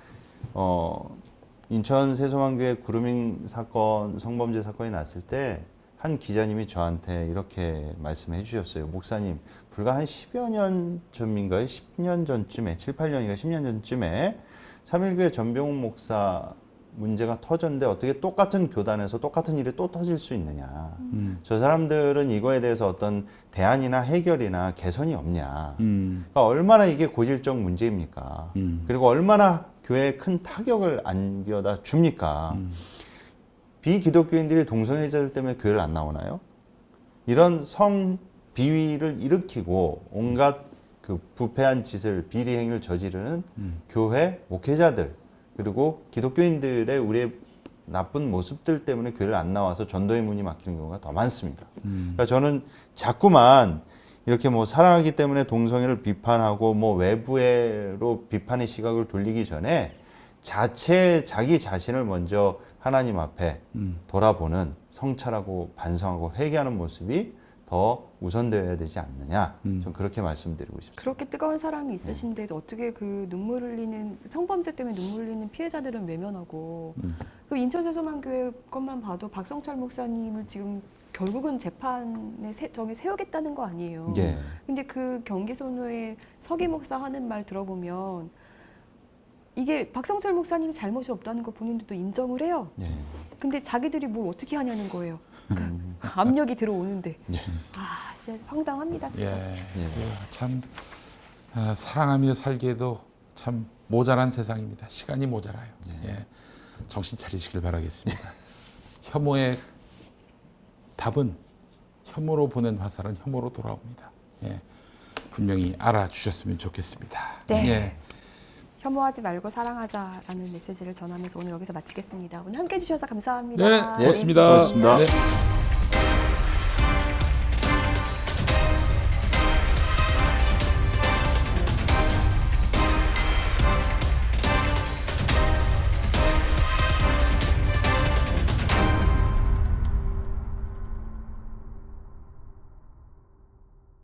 인천 세소만교회 구루밍 사건 성범죄 사건이 났을 때 한 기자님이 저한테 이렇게 말씀해 주셨어요. 목사님, 불과 한 10여 년 전인가요? 10년 전쯤에, 7, 8년인가 10년 전쯤에 3.1교회 전병훈 목사 문제가 터졌는데 어떻게 똑같은 교단에서 똑같은 일이 또 터질 수 있느냐. 저 사람들은 이거에 대해서 어떤 대안이나 해결이나 개선이 없냐. 그러니까 얼마나 이게 고질적 문제입니까? 그리고 얼마나 교회에 큰 타격을 안겨다 줍니까? 비기독교인들이 동성애자들 때문에 교회를 안 나오나요? 이런 성 비위를 일으키고 온갖 그 부패한 짓을 비리 행위를 저지르는 교회 목회자들 그리고 기독교인들의 우리의 나쁜 모습들 때문에 교회를 안 나와서 전도의 문이 막히는 경우가 더 많습니다. 그러니까 저는 자꾸만 이렇게 뭐 사랑하기 때문에 동성애를 비판하고 뭐 외부로 비판의 시각을 돌리기 전에 자기 자신을 먼저 하나님 앞에 돌아보는 성찰하고 반성하고 회개하는 모습이 더 우선되어야 되지 않느냐. 좀 그렇게 말씀드리고 싶습니다. 그렇게 뜨거운 사랑이 있으신데 어떻게 그 눈물 흘리는 성범죄 때문에 눈물 흘리는 피해자들은 외면하고 그 인천세소만교회 것만 봐도 박성철 목사님을 지금 결국은 재판에 저기 세우겠다는 거 아니에요. 예. 근데 그 경기선호의 서기 목사 하는 말 들어보면 이게 박성철 목사님이 잘못이 없다는 거 본인들도 인정을 해요. 예. 근데 자기들이 뭘 어떻게 하냐는 거예요. 그 압력이 들어오는데. 아, 진짜 황당합니다, 진짜. 예. 참 사랑하며 살기에도 참 모자란 세상입니다. 시간이 모자라요. 예. 정신 차리시길 바라겠습니다. 혐오의 답은 혐오로 보낸 화살은 혐오로 돌아옵니다. 예. 분명히 알아주셨으면 좋겠습니다. 네. 예. 혐오하지 말고 사랑하자라는 메시지를 전하면서 오늘 여기서 마치겠습니다. 오늘 함께 해주셔서 감사합니다. 네, 고맙습니다. 수고하셨습니다. 네.